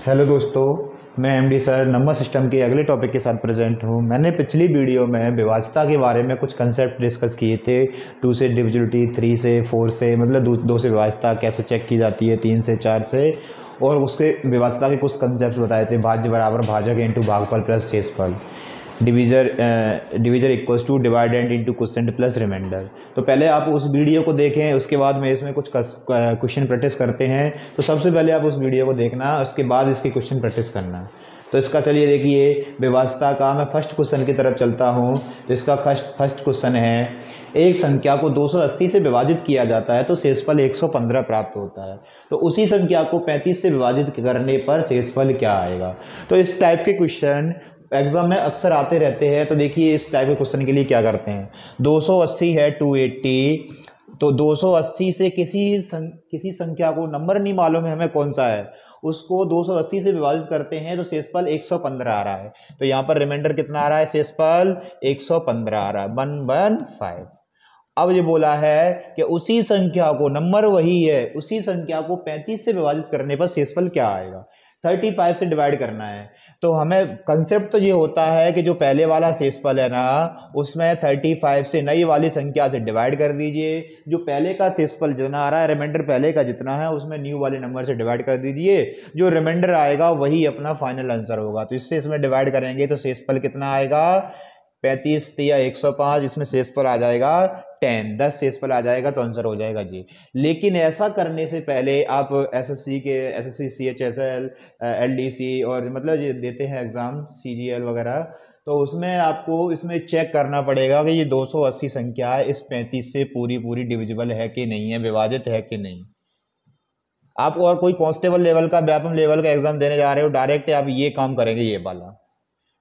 Hello दोस्तों, मैं MD sir number system के अगले टॉपिक के साथ प्रेजेंट हूँ। मैंने पिछली वीडियो में विभाज्यता के बारे में कुछ कंसेप्ट डिस्कस किए थे। 2 से डिविजिबिलिटी, 3 से 4 से, मतलब 2 से विभाज्यता कैसे चेक की जाती है, 3 से 4 से, और उसके विभाज्यता के कुछ कंसेप्ट बताए थे। भाज्य बराबर भाजक इंटू भागफल प्लस शेषफल, divisor equals to dividend into quotient plus remainder. तो पहले आप उस वीडियो को देखें, उसके बाद में इसमें कुछ क्वेश्चन प्रैक्टिस करते हैं। तो सबसे पहले आप उस वीडियो को देखना, उसके बाद इसके क्वेश्चन प्रैक्टिस करना। तो इसका चलिए देखिए, विभाज्यता का मैं फर्स्ट क्वेश्चन की तरफ चलता हूँ। इसका फर्स्ट क्वेश्चन है, एक संख्या को 280 से विभाजित किया जाता है तो शेषफल 115 प्राप्त होता है। तो उसी संख्या को 35 से विभाजित करने पर शेषफल क्या आएगा। तो इस टाइप के क्वेश्चन एग्जाम में अक्सर आते रहते हैं। तो देखिए, इस टाइप के क्वेश्चन के लिए क्या करते हैं, 280 है 280, तो 280 से किसी संख्या को, नंबर नहीं मालूम है हमें कौन सा है, उसको 280 से विभाजित करते हैं तो शेषफल 115 आ रहा है। तो यहाँ पर रिमाइंडर कितना आ रहा है, शेषफल 115 आ रहा है, 115। अब ये बोला है कि उसी संख्या को, नंबर वही है, उसी संख्या को 35 से विभाजित करने पर शेषफल क्या आएगा। 35 से डिवाइड करना है। तो हमें कंसेप्ट तो ये होता है कि जो पहले वाला शेषफल है ना, उसमें 35 से नई वाली संख्या से डिवाइड कर दीजिए। जो पहले का शेषफल जो ना आ रहा है, रिमाइंडर पहले का जितना है उसमें न्यू वाले नंबर से डिवाइड कर दीजिए। जो रिमाइंडर आएगा वही अपना फाइनल आंसर होगा। तो इससे इसमें डिवाइड करेंगे तो शेषफल कितना आएगा, 35 या 105, इसमें शेषफल आ जाएगा 10 शेषफल आ जाएगा, तो आंसर हो जाएगा जी। लेकिन ऐसा करने से पहले आप एसएससी सीएचएसएल एलडीसी और मतलब ये देते हैं एग्जाम सीजीएल वगैरह, तो उसमें आपको इसमें चेक करना पड़ेगा कि ये 280 संख्या है, इस 35 से पूरी डिविजिबल है कि नहीं है, विभाजित है कि नहीं। आप और कोई कांस्टेबल लेवल का, व्यापम लेवल का एग्जाम देने जा रहे हो, डायरेक्ट आप ये काम करेंगे, ये वाला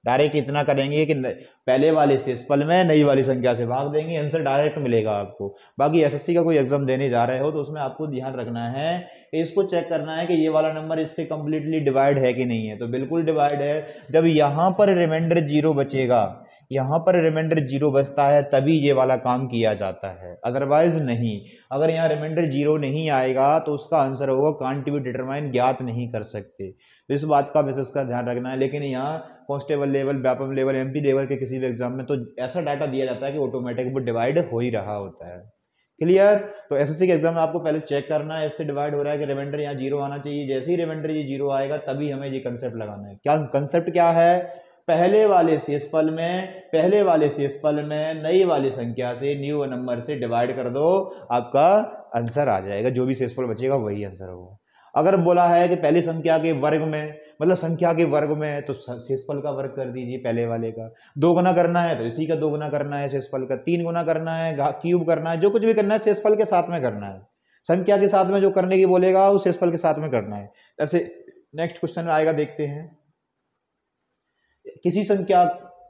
डायरेक्ट इतना करेंगे कि पहले वाले शेषफल में नई वाली संख्या से भाग देंगे, आंसर डायरेक्ट मिलेगा आपको। बाकी एसएससी का कोई एग्जाम देने जा रहे हो तो उसमें आपको ध्यान रखना है, इसको चेक करना है कि ये वाला नंबर इससे कंप्लीटली डिवाइड है कि नहीं है। तो बिल्कुल डिवाइड है। जब यहाँ पर रिमाइंडर 0 बचेगा, यहाँ पर रिमाइंडर 0 बचता है, तभी ये वाला काम किया जाता है, अदरवाइज नहीं। अगर यहाँ रिमाइंडर 0 नहीं आएगा तो उसका आंसर होगा कांट बी डिटरमाइन, ज्ञात नहीं कर सकते। तो इस बात का विशेष का ध्यान रखना है। लेकिन यहाँ constable level, Vyapam level, MP level के किसी भी एग्जाम में तो ऐसा डाटा दिया जाता है कि ऑटोमेटिक वो डिवाइड हो ही रहा होता है। क्लियर। तो एसएससी के एग्जाम में आपको पहले चेक करना है, इससे डिवाइड हो रहा है कि रिमाइंडर यहाँ 0 आना चाहिए। जैसे ही रिमाइंडर ये 0 आएगा तभी हमें ये कंसेप्ट लगाना है। क्या कंसेप्ट क्या है, पहले वाले शेषफल में नई वाली संख्या से, न्यू नंबर से डिवाइड कर दो, आपका आंसर आ जाएगा। जो भी शेषफल बचेगा वही आंसर होगा। अगर बोला है कि पहली संख्या के वर्ग में, मतलब संख्या के वर्ग में है, तो शेषफल का वर्ग कर दीजिए पहले वाले का। 2 गुना करना है तो इसी का 2 गुना करना है शेषफल का। 3 गुना करना है, क्यूब करना है, जो कुछ भी करना है शेषफल के साथ में करना है। संख्या के साथ में जो करने की बोलेगा वो शेषफल के साथ में करना है। ऐसे नेक्स्ट क्वेश्चन में आएगा, देखते हैं। किसी संख्या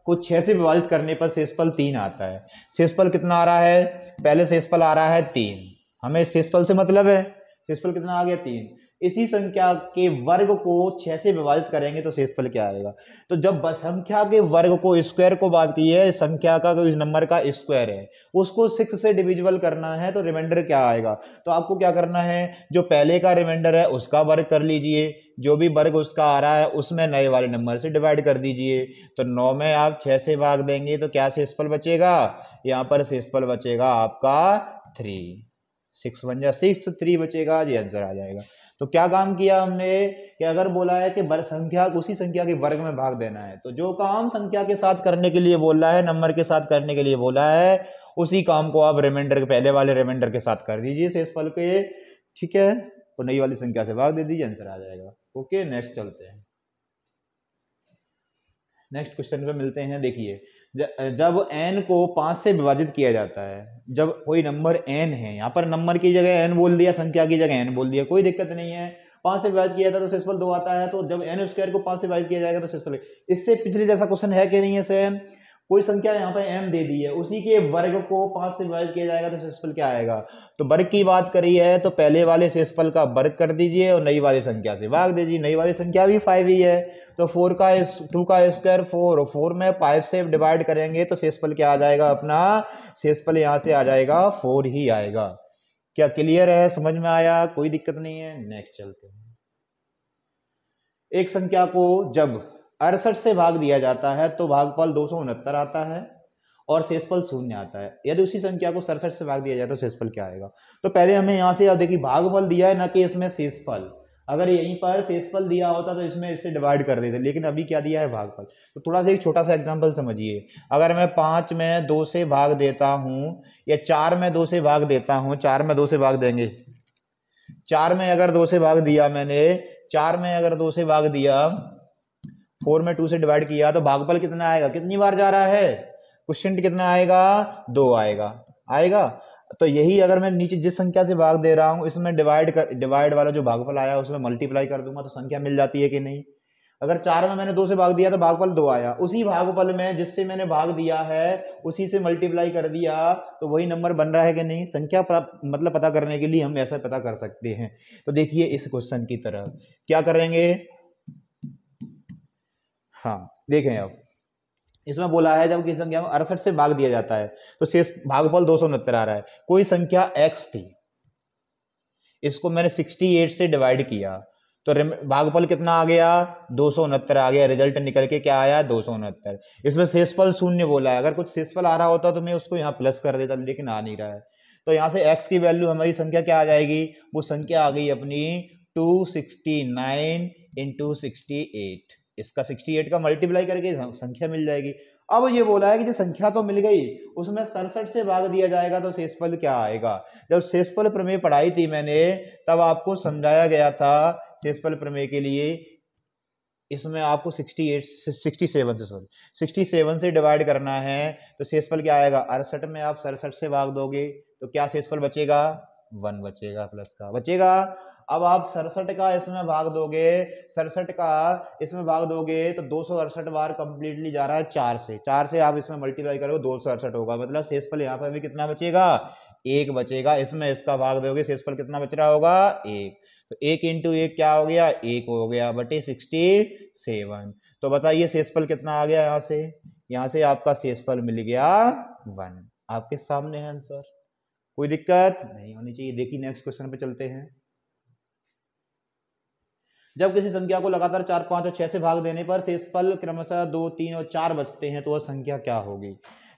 को 6 से विभाजित करने पर शेषफल 3 आता है। शेषफल कितना आ रहा है, पहले शेषफल आ रहा है 3, हमें शेषफल से मतलब है। शेषफल कितना आ गया, 3। इसी संख्या के वर्ग को 6 से विभाजित करेंगे तो शेषफल क्या आएगा। तो जब संख्या के वर्ग को, स्क्वायर को बात की है, संख्या का इस नंबर का स्क्वायर है, उसको 6 से डिविजिबल करना है तो रिमाइंडर क्या आएगा। तो आपको क्या करना है, जो पहले का रिमाइंडर है उसका वर्ग कर लीजिए, जो भी वर्ग उसका आ रहा है उसमें नए वाले नंबर से डिवाइड कर दीजिए। तो 9 में आप 6 से भाग देंगे तो क्या शेषफल बचेगा, यहाँ पर शेषफल बचेगा आपका 3। 6 1 जा 6, 3 बचेगा, ये आंसर आ जाएगा। तो क्या काम किया हमने कि अगर बोला है कि संख्या, उसी संख्या के वर्ग में भाग देना है, तो जो काम संख्या के साथ करने के लिए बोला है, नंबर के साथ करने के लिए बोला है, उसी काम को आप रिमाइंडर के, पहले वाले रिमाइंडर के साथ कर दीजिए शेषफल के। ठीक है, तो नई वाली संख्या से भाग दे दीजिए, आंसर आ जाएगा। ओके, नेक्स्ट चलते हैं। नेक्स्ट क्वेश्चन पे मिलते हैं। देखिए, जब n को 5 से विभाजित किया जाता है, जब कोई नंबर n है, यहाँ पर नंबर की जगह n बोल दिया, संख्या की जगह n बोल दिया, कोई दिक्कत नहीं है। 5 से विभाजित किया था तो शेषफल 2 आता है। तो जब n स्क्वायर को 5 से विभाजित किया जाएगा तो शेषफल, इससे पिछले जैसा क्वेश्चन है कि नहीं है सेम। कोई संख्या यहाँ पे m दे दी है, उसी के वर्ग को 5 से विभाजित किया जाएगा तो शेषफल क्या आएगा। तो वर्ग की बात करी है तो पहले वाले शेषफल का वर्ग कर दीजिए और नई वाली संख्या से भाग दीजिए। नई वाली संख्या भी 5 ही है, तो 2 का स्क्वायर 4, और 4 में 5 से डिवाइड करेंगे तो शेषफल क्या आ जाएगा, अपना शेषफल यहाँ से आ जाएगा 4 ही आएगा। क्या क्लियर है, समझ में आया, कोई दिक्कत नहीं है। नेक्स्ट चलते हैं। एक संख्या को जब 68 से भाग दिया जाता है तो भागफल 269 आता है और शेषफल 0 आता है। यदि उसी संख्या को 67 से भाग दिया जाए तो शेषफल क्या आएगा? तो पहले हमें यहाँ से देखिए भागफल दिया है ना कि इसमें शेषफल, अगर यहीं पर शेषफल दिया होता तो इसमें इससे डिवाइड कर देते, लेकिन अभी क्या दिया है? भागफल। तो थोड़ा सा एक छोटा सा एग्जांपल समझिए। अगर मैं 5 में 2 से भाग देता हूँ या 4 में 2 से भाग देता हूँ, 4 में 2 से भाग देंगे, 4 में अगर 2 से भाग दिया मैंने, 4 में अगर 2 से भाग दिया, 4 में 2 से डिवाइड किया तो भागफल कितना आएगा? कितनी बार जा रहा है? क्वेश्चन कितना आएगा? 2 आएगा। तो यही अगर मैं नीचे जिस संख्या से भाग दे रहा हूं इसमें डिवाइड वाला जो भागफल आया उसमें मल्टीप्लाई कर दूंगा तो संख्या मिल जाती है कि नहीं? अगर 4 में मैंने 2 से भाग दिया तो भागफल 2 आया, उसी भागफल में जिससे मैंने भाग दिया है उसी से मल्टीप्लाई कर दिया तो वही नंबर बन रहा है कि नहीं? संख्या मतलब पता करने के लिए हम ऐसा पता कर सकते हैं। तो देखिए इस क्वेश्चन की तरह क्या करेंगे, हाँ देखें, अब इसमें बोला है जब किसी संख्या को 68 से भाग दिया जाता है तो शेष भागफल 269 आ रहा है। कोई संख्या x थी, इसको मैंने 68 से डिवाइड किया तो भागफल कितना आ गया? 269 आ गया। रिजल्ट निकल के क्या आया? 269। इसमें शेषफल 0 बोला है, अगर कुछ शेषफल आ रहा होता तो मैं उसको यहाँ प्लस कर देता, लेकिन आ नहीं रहा है। तो यहाँ से x की वैल्यू हमारी संख्या क्या आ जाएगी? वो संख्या आ गई अपनी 269 इंटू 68। इसका 68 का मल्टीप्लाई करके संख्या मिल जाएगी। अब ये बोला है कि जो संख्या तो मिल गई उसमें 67 से भाग दिया जाएगा तो शेषफल क्या आएगा? जब शेषफल प्रमेय पढ़ाई थी मैंने तब आपको समझाया गया था शेषफल प्रमेय के लिए, इसमें आपको 67 से डिवाइड करना है तो शेषफल क्या आएगा? 68 में आप 67 से भाग दोगे तो क्या शेषफल बचेगा? 1 बचेगा, प्लस का बचेगा। अब आप 67 का इसमें भाग दोगे, 67 का इसमें भाग दोगे तो 268 बार कंप्लीटली जा रहा है 4 से आप इसमें मल्टीप्लाई करोगे 268 होगा, मतलब शेषफल यहाँ पर भी कितना बचेगा? 1 बचेगा। इसमें इसका भाग दोगे शेषफल कितना बच रहा होगा? 1। तो 1 इंटू 1 क्या हो गया? 1 हो गया बटे 67। तो बताइए शेषफल कितना आ गया? यहाँ से आपका शेषफल मिल गया 1। आपके सामने है आंसर, कोई दिक्कत नहीं होनी चाहिए। देखिए नेक्स्ट क्वेश्चन पे चलते हैं। जब किसी संख्या को लगातार 4, 5 और 6 से भाग देने पर शेषफल क्रमशः 2, 3 और 4 बचते हैं तो वह संख्या क्या होगी?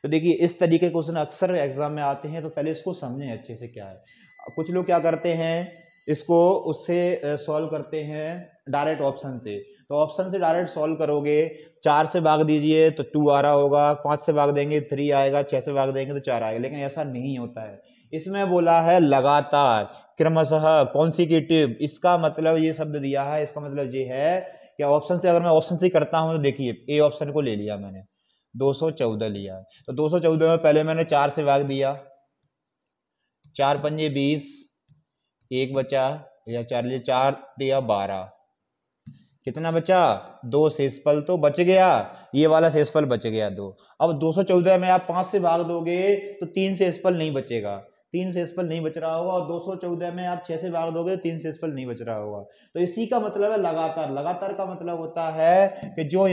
तो देखिए इस तरीके के क्वेश्चन अक्सर एग्जाम में आते हैं, तो पहले इसको समझें अच्छे से क्या है। कुछ लोग क्या करते हैं, इसको उससे सॉल्व करते हैं डायरेक्ट ऑप्शन से। तो ऑप्शन से डायरेक्ट सॉल्व करोगे, 4 से भाग दीजिए तो 2 आ रहा होगा, 5 से भाग देंगे 3 आएगा, 6 से भाग देंगे तो 4 आएगा, लेकिन ऐसा नहीं होता है। इसमें बोला है लगातार, क्रमशः, कॉन्सिक्यूटिव। इसका मतलब ये शब्द दिया है, इसका मतलब ये है कि ऑप्शन से, अगर मैं ऑप्शन से करता हूं तो देखिए ए ऑप्शन को ले लिया मैंने, 214 लिया, तो 214 में पहले मैंने 4 से भाग दिया, 4 पंजे 20, 1 बचा, या 4 लिए 4 दिया 12, कितना बचा? 2 शेषफल तो बच गया, ये वाला शेषफल बच गया 2। अब 214 में आप 5 से भाग दोगे तो 3 शेषफल नहीं बचेगा, 3 शेषफल नहीं बच रहा होगा, और 214 में आप 6 से भाग दोगे तो 3 शेषफल नहीं बच रहा होगा। तो इसी का मतलब है लगातार। लगातार का मतलब होता है कि जो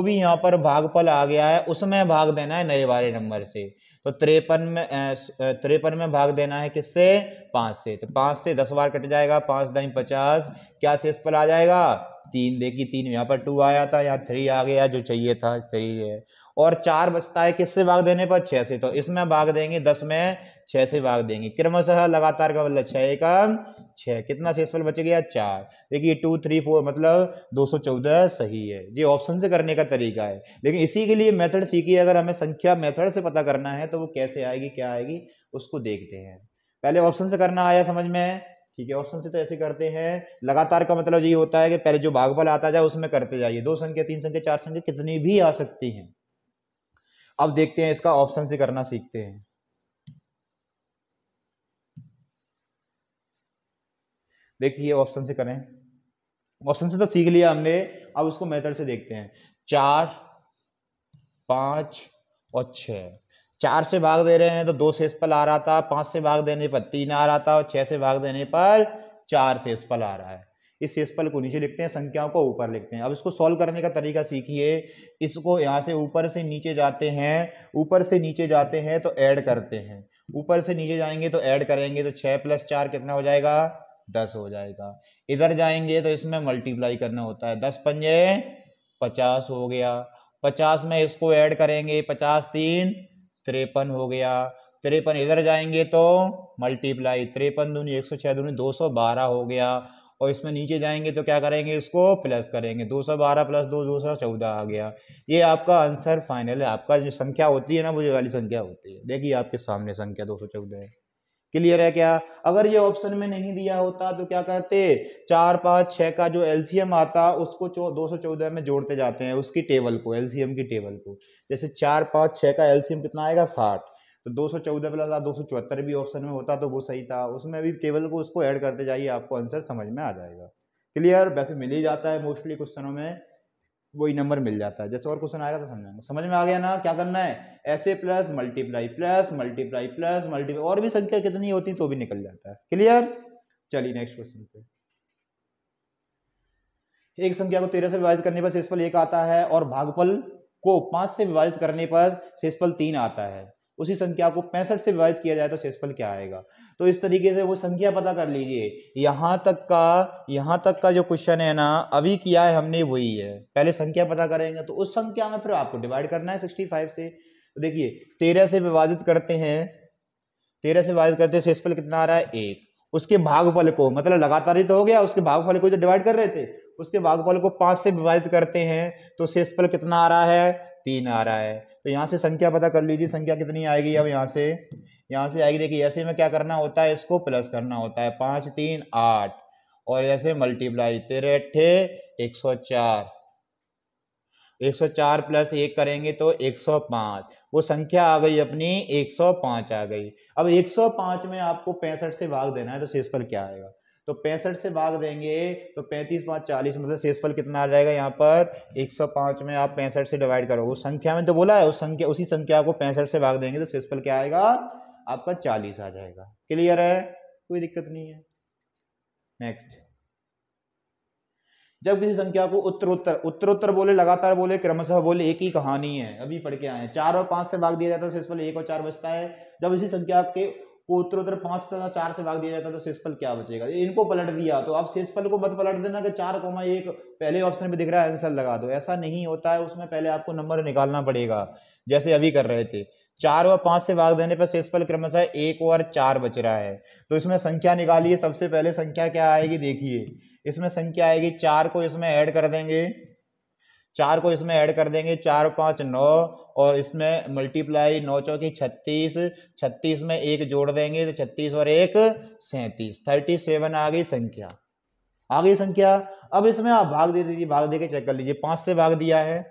भी यहाँ पर भागफल आ गया है उसमें भाग देना है नए वाले नंबर से। तो 53 में भाग देना है किससे? 5 से। तो 5 से 10 बार कट जाएगा, 5 दाई 50, क्या शेषफल आ जाएगा? 3। देखिए 3 यहाँ पर 2 आया था, यहाँ 3 आ गया, जो चाहिए था 3 है। और 4 बचता है किससे भाग देने पर? 6 से। तो इसमें भाग देंगे 10 में 6 से भाग देंगे, क्रमशः लगातार का मतलब 6 एकम 6, कितना शेषफल बच गया? 4। देखिए 2, 3, 4 मतलब 214 सही है। ये ऑप्शन से करने का तरीका है, लेकिन इसी के लिए मेथड सीखिए। अगर हमें संख्या मेथड से पता करना है तो वो कैसे आएगी, क्या आएगी, उसको देखते हैं। पहले ऑप्शन से करना आया समझ में? ठीक है, ऑप्शन से तो ऐसे करते हैं। लगातार का मतलब ये होता है कि पहले जो भागफल आता जाए उसमें करते जाइए। 2 संख्या, 3 संख्या, 4 संख्या कितनी भी आ सकती हैं। अब देखते हैं इसका ऑप्शन से करना सीखते हैं। देखिए ऑप्शन से करें, ऑप्शन से तो सीख लिया हमने, अब उसको मेथड से देखते हैं। 4, 5 और 6, 4 से भाग दे रहे हैं तो 2 शेषफल आ रहा था, 5 से भाग देने पर 3 आ रहा था, और 6 से भाग देने पर 4 शेषफल आ रहा है। इस शेषफल को नीचे लिखते हैं, संख्याओं को ऊपर लिखते हैं। अब इसको सॉल्व करने का तरीका सीखिए। इसको यहाँ से ऊपर से नीचे जाते हैं, ऊपर से नीचे जाते हैं तो ऐड करते हैं, ऊपर से नीचे जाएंगे तो ऐड करेंगे, तो 6 + 4 कितना हो जाएगा? 10 हो जाएगा। इधर जाएंगे तो इसमें मल्टीप्लाई करना होता है, 10 पंजे 50 हो गया। 50 में इसको ऐड करेंगे, 50 3 53 हो गया। 53 इधर जाएंगे तो मल्टीप्लाई, 53 दूनी 106 दूनी 212 हो गया। और इसमें नीचे जाएंगे तो क्या करेंगे, इसको प्लस करेंगे, 212 प्लस 2 214 आ गया। ये आपका आंसर फाइनल है। आपका जो संख्या होती है ना, वो ये वाली संख्या होती है। देखिए आपके सामने संख्या 214 है। क्लियर है क्या? अगर ये ऑप्शन में नहीं दिया होता तो क्या करते, 4 5 6 का जो एलसीएम आता उसको 214 में जोड़ते जाते हैं, उसकी टेबल को, एलसीएम की टेबल को। जैसे 4 5 6 का एलसीएम कितना आएगा 60, तो 214 प्लस 274 भी ऑप्शन में होता तो वो सही था, उसमें भी टेबल को उसको ऐड करते जाइए, आपको आंसर समझ में आ जाएगा। क्लियर? वैसे मिल ही जाता है मोस्टली क्वेश्चनों में, वही नंबर मिल जाता है। जैसे और क्वेश्चन आएगा तो समझाएंगे। समझ में आ गया ना? क्या करना है, ऐसे plus multiply plus multiply plus multiply, और भी संख्या कितनी होती तो भी निकल जाता है। क्लियर? चलिए नेक्स्ट क्वेश्चन पे। एक संख्या को 13 से विभाजित करने पर शेषफल 1 आता है और भागफल को 5 से विभाजित करने पर शेषफल 3 आता है। उसी संख्या को 65 से विभाजित किया जाए तो शेषफल क्या आएगा? तो इस तरीके से वो संख्या पता कर लीजिए। यहां तक का जो क्वेश्चन है ना, अभी किया है हमने वही है। पहले संख्या पता करेंगे तो उस संख्या में फिर आपको डिवाइड करना है 65 से। तो देखिए 13 से विभाजित करते हैं, 13 से विभाजित करते हैं, शेषफल कितना आ रहा है 1। उसके भागफल को, मतलब लगातार ही तो हो गया, उसके भागफल को जो डिवाइड कर रहे थे, उसके भागफल को 5 से विभाजित करते हैं तो शेषफल कितना आ रहा है 3 आ रहा है। तो यहाँ से संख्या पता कर लीजिए, संख्या कितनी आएगी। अब यहाँ से आएगी, देखिए ऐसे में क्या करना होता है, इसको प्लस करना होता है, 5 3 8, और ऐसे मल्टीप्लाई, 13 8 104, 104 प्लस 1 करेंगे तो 105। वो संख्या आ गई अपनी 105 आ गई। अब 105 में आपको 65 से भाग देना है तो शेषफल क्या आएगा? तो 65 से भाग देंगे तो 35 5 40, मतलब शेषफल कितना आ जाएगा यहाँ पर 105 में आप 65 से डिवाइड करोगे, उस संख्या में तो बोला है, उसी संख्या को 65 से भाग देंगे तो शेषफल क्या आएगा आपका 40 आ जाएगा। क्लियर है? कोई दिक्कत नहीं है। नेक्स्ट, जब किसी संख्या को उत्तरोत्तर बोले, लगातार बोले, क्रमशः बोले, एक ही कहानी है, अभी पढ़ के आए। 4 और 5 से भाग दिया जाता है तो शेषफल 1 और 4 बचता है। जब इसी संख्या के को उत्तरोत्तर 5 तथा 4 से भाग दिया जाता है तो शेषफल क्या बचेगा? इनको पलट दिया, तो आप शेषफल को मत पलट देना कि 4,1 पहले ऑप्शन पे दिख रहा है आंसर लगा दो, ऐसा नहीं होता है। उसमें पहले आपको नंबर निकालना पड़ेगा, जैसे अभी कर रहे थे। 4 और 5 से भाग देने पर शेषफल क्रमशः 1 और 4 बच रहा है, तो इसमें संख्या निकालिए। सबसे पहले संख्या क्या आएगी, देखिए इसमें संख्या आएगी, 4 को इसमें ऐड कर देंगे, 4 को इसमें ऐड कर देंगे, 4 5 9, और इसमें मल्टीप्लाई, 9 चौकी 36, 36 में 1 जोड़ देंगे तो 36 और 1 37, 37 आ गई संख्या, आ गई संख्या। अब इसमें आप भाग दे दीजिए, भाग दे के चेक कर लीजिए। 5 से भाग दिया है,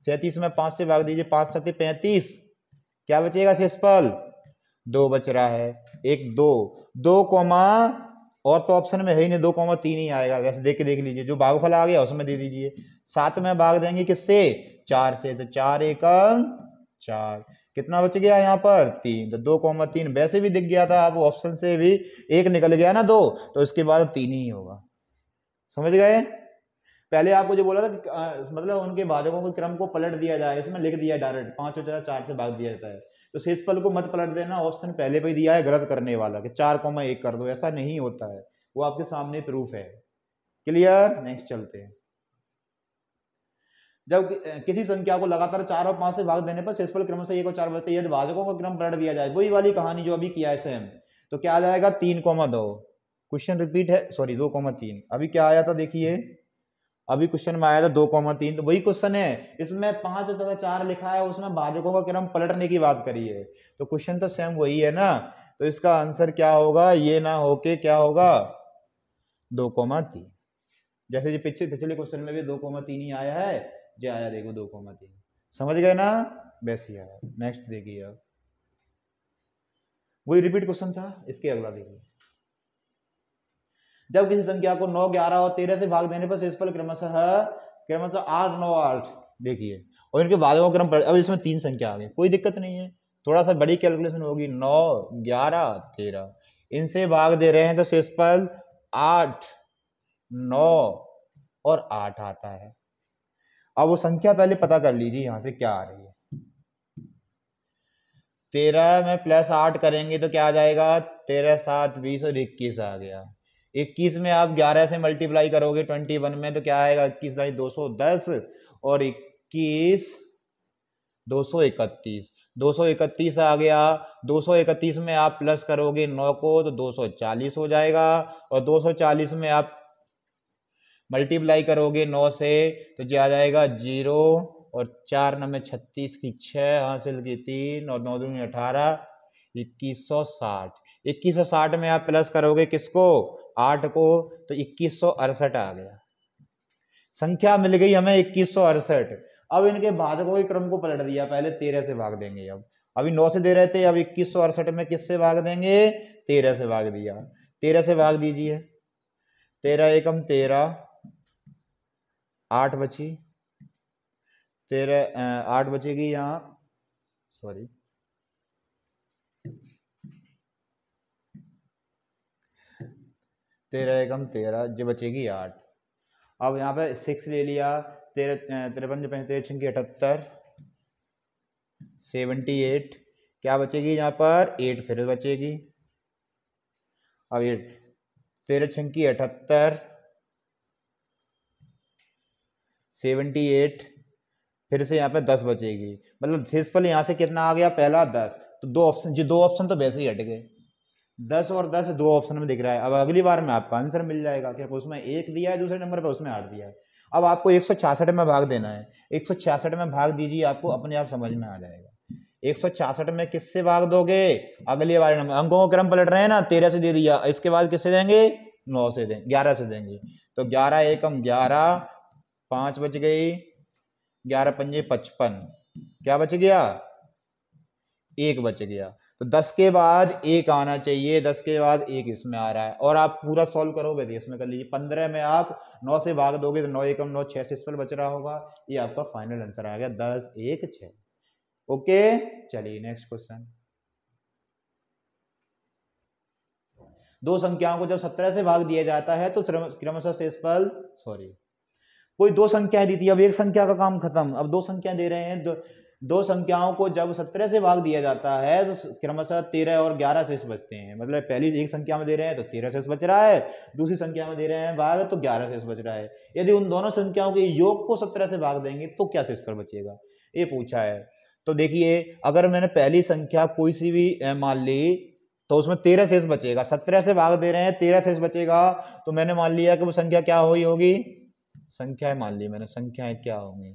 37 में 5 से भाग दीजिए, 5 7 35, क्या बचेगा शेषफल 2 बच रहा है, 1 2 2 कोमा, और तो ऑप्शन में है ही नहीं, 2,3 ही आएगा। वैसे देख के देख लीजिए, जो भागफल आ गया उसमें दे दीजिए। 7 में भाग देंगे किससे, 4 से, तो 4 1 4, कितना बच गया यहाँ पर 3, तो 2,3 वैसे भी दिख गया था, अब ऑप्शन से भी 1 निकल गया ना 2, तो इसके बाद 3 ही होगा। समझ गए? पहले आपको जो बोला था कि मतलब उनके भाजकों के क्रम को पलट दिया जाए, इसमें लिख दिया डायरेक्ट 5 और 4 से भाग दिया जाता है, तो शेषफल को मत पलट देना, ऑप्शन पहले पे ही दिया है गलत करने वाला कि 4,1 कर दो, ऐसा नहीं होता है, वो आपके सामने प्रूफ है। क्लियर? नेक्स्ट चलते हैं। जब किसी संख्या को लगातार 4 और 5 से भाग देने पर शेषफल क्रमशः 1 और 4 बचते हैं, यदि भाजकों का क्रम पलट दिया जाए, वही वाली कहानी जो अभी किया है सेम, तो क्या आ जाएगा 3,2। क्वेश्चन रिपीट है, सॉरी 2,3, अभी क्या आया था देखिए, अभी क्वेश्चन में आया था 2,3, तो वही क्वेश्चन है, इसमें 5 तथा 4 लिखा है, उसमें भाजकों का क्रम पलटने की बात करी है, तो क्वेश्चन तो सेम वही है ना, तो इसका आंसर क्या होगा, ये ना होके क्या होगा 2,3। जैसे जो पिछले क्वेश्चन में भी 2,3 ही आया है, जो आया देखो 2,3, समझ गए ना, वैसे ही आया। नेक्स्ट देखिए, अब वही रिपीट क्वेश्चन था, इसके अगला देखिए। जब किसी संख्या को 9 11 और 13 से भाग देने पर शेषफल क्रमशः 8 9 8, देखिए, और इनके भाजकों का क्रम, अब इसमें 3 संख्या आ गई, कोई दिक्कत नहीं है, थोड़ा सा बड़ी कैलकुलेशन होगी। 9 11 13 इनसे भाग दे रहे हैं तो शेषफल 8 9 और 8 आता है। अब वो संख्या पहले पता कर लीजिए यहां से क्या आ रही है। 13 में प्लस 8 करेंगे तो क्या आ जाएगा, 13 7 20 और 21 आ गया। 21 में आप 11 से मल्टीप्लाई करोगे 21 में तो क्या आएगा, 21 दाई 210 और 21 231, 231 आ गया। 231 में आप प्लस करोगे 9 को तो 240 हो जाएगा, और 240 में आप मल्टीप्लाई करोगे 9 से तो जो आ जाएगा 0 और 4 9 में 36 की 6 हासिल की 3 और 9 दूनी 18, 2160। 2160 में आप प्लस करोगे किसको, 8 को, तो 2168 आ गया। संख्या मिल गई हमें 2168। अब इनके भाजकों के क्रम को पलट दिया, पहले 13 से भाग देंगे। अब अभी 9 से दे रहे थे, अब 2168 में किससे भाग देंगे, 13 से भाग दिया। 13 से भाग दीजिए, 13 एकम 13, 8 बची, 13 8 बचेगी यहाँ, सॉरी 13 एकम 13, जो बचेगी 8। अब यहाँ पे 6 ले लिया, 13 53 35 78, 78, क्या बचेगी यहाँ पर, 8 फिर बचेगी। अब ये 13 छंकी 78, 78, फिर से यहाँ पे 10 बचेगी, मतलब शेषफल यहाँ से कितना आ गया, पहला 10, तो दो ऑप्शन, जो दो ऑप्शन तो वैसे ही हट गए, 10 और 10 दो ऑप्शन में दिख रहा है। अब अगली बार में आपका आंसर मिल जाएगा, क्या उसमें 1 दिया है, दूसरे नंबर पे उसमें 8 दिया है। अब आपको 166 में भाग देना है, 166 में भाग दीजिए, आपको अपने आप समझ में आ जाएगा। 166 में किससे भाग दोगे, अगले वाले नंबर, अंकों को क्रम पलट रहे हैं ना, 13 से दे दिया, इसके बाद किससे देंगे, 9 से देंगे, 11 से देंगे, तो 11 एकम 11, 5 बच गई, 11 पंजे 55, क्या बच गया, 1 बच गया। तो 10 के बाद 1 आना चाहिए, 10 के बाद 1 इसमें आ रहा है, और आप पूरा सॉल्व करोगे तो इसमें कर लीजिए। 15 में आप 9 से भाग दोगे तो 9 एकम 9, 6 से इस पर बच रहा होगा। ये आपका फाइनल आंसर आ गया, 10 1 6। ओके, चलिए नेक्स्ट क्वेश्चन। दो संख्याओं को जब 17 से भाग दिया जाता है तो क्रमशः शेषफल, सॉरी कोई दो संख्याएं दी थी, अब एक संख्या का काम खत्म, अब दो संख्या दे रहे हैं। दो संख्याओं को जब 17 से भाग दिया जाता है तो क्रमशः 13 और 11 शेष बचते हैं। मतलब पहली एक संख्या में दे रहे हैं तो 13 शेष बच रहा है, दूसरी संख्या में दे रहे हैं भाग तो 11 शेष बच रहा है। यदि उन दोनों संख्याओं के योग को 17 से भाग देंगे तो क्या शेषफल बचेगा, ये पूछा है। तो देखिए, अगर मैंने पहली संख्या कोई सी भी मान ली तो उसमें 13 शेष बचेगा, 17 से भाग दे रहे हैं 13 शेष बचेगा, तो मैंने मान लिया कि वो संख्या क्या हुई होगी, संख्याएं मान ली मैंने, संख्याएं क्या होंगी।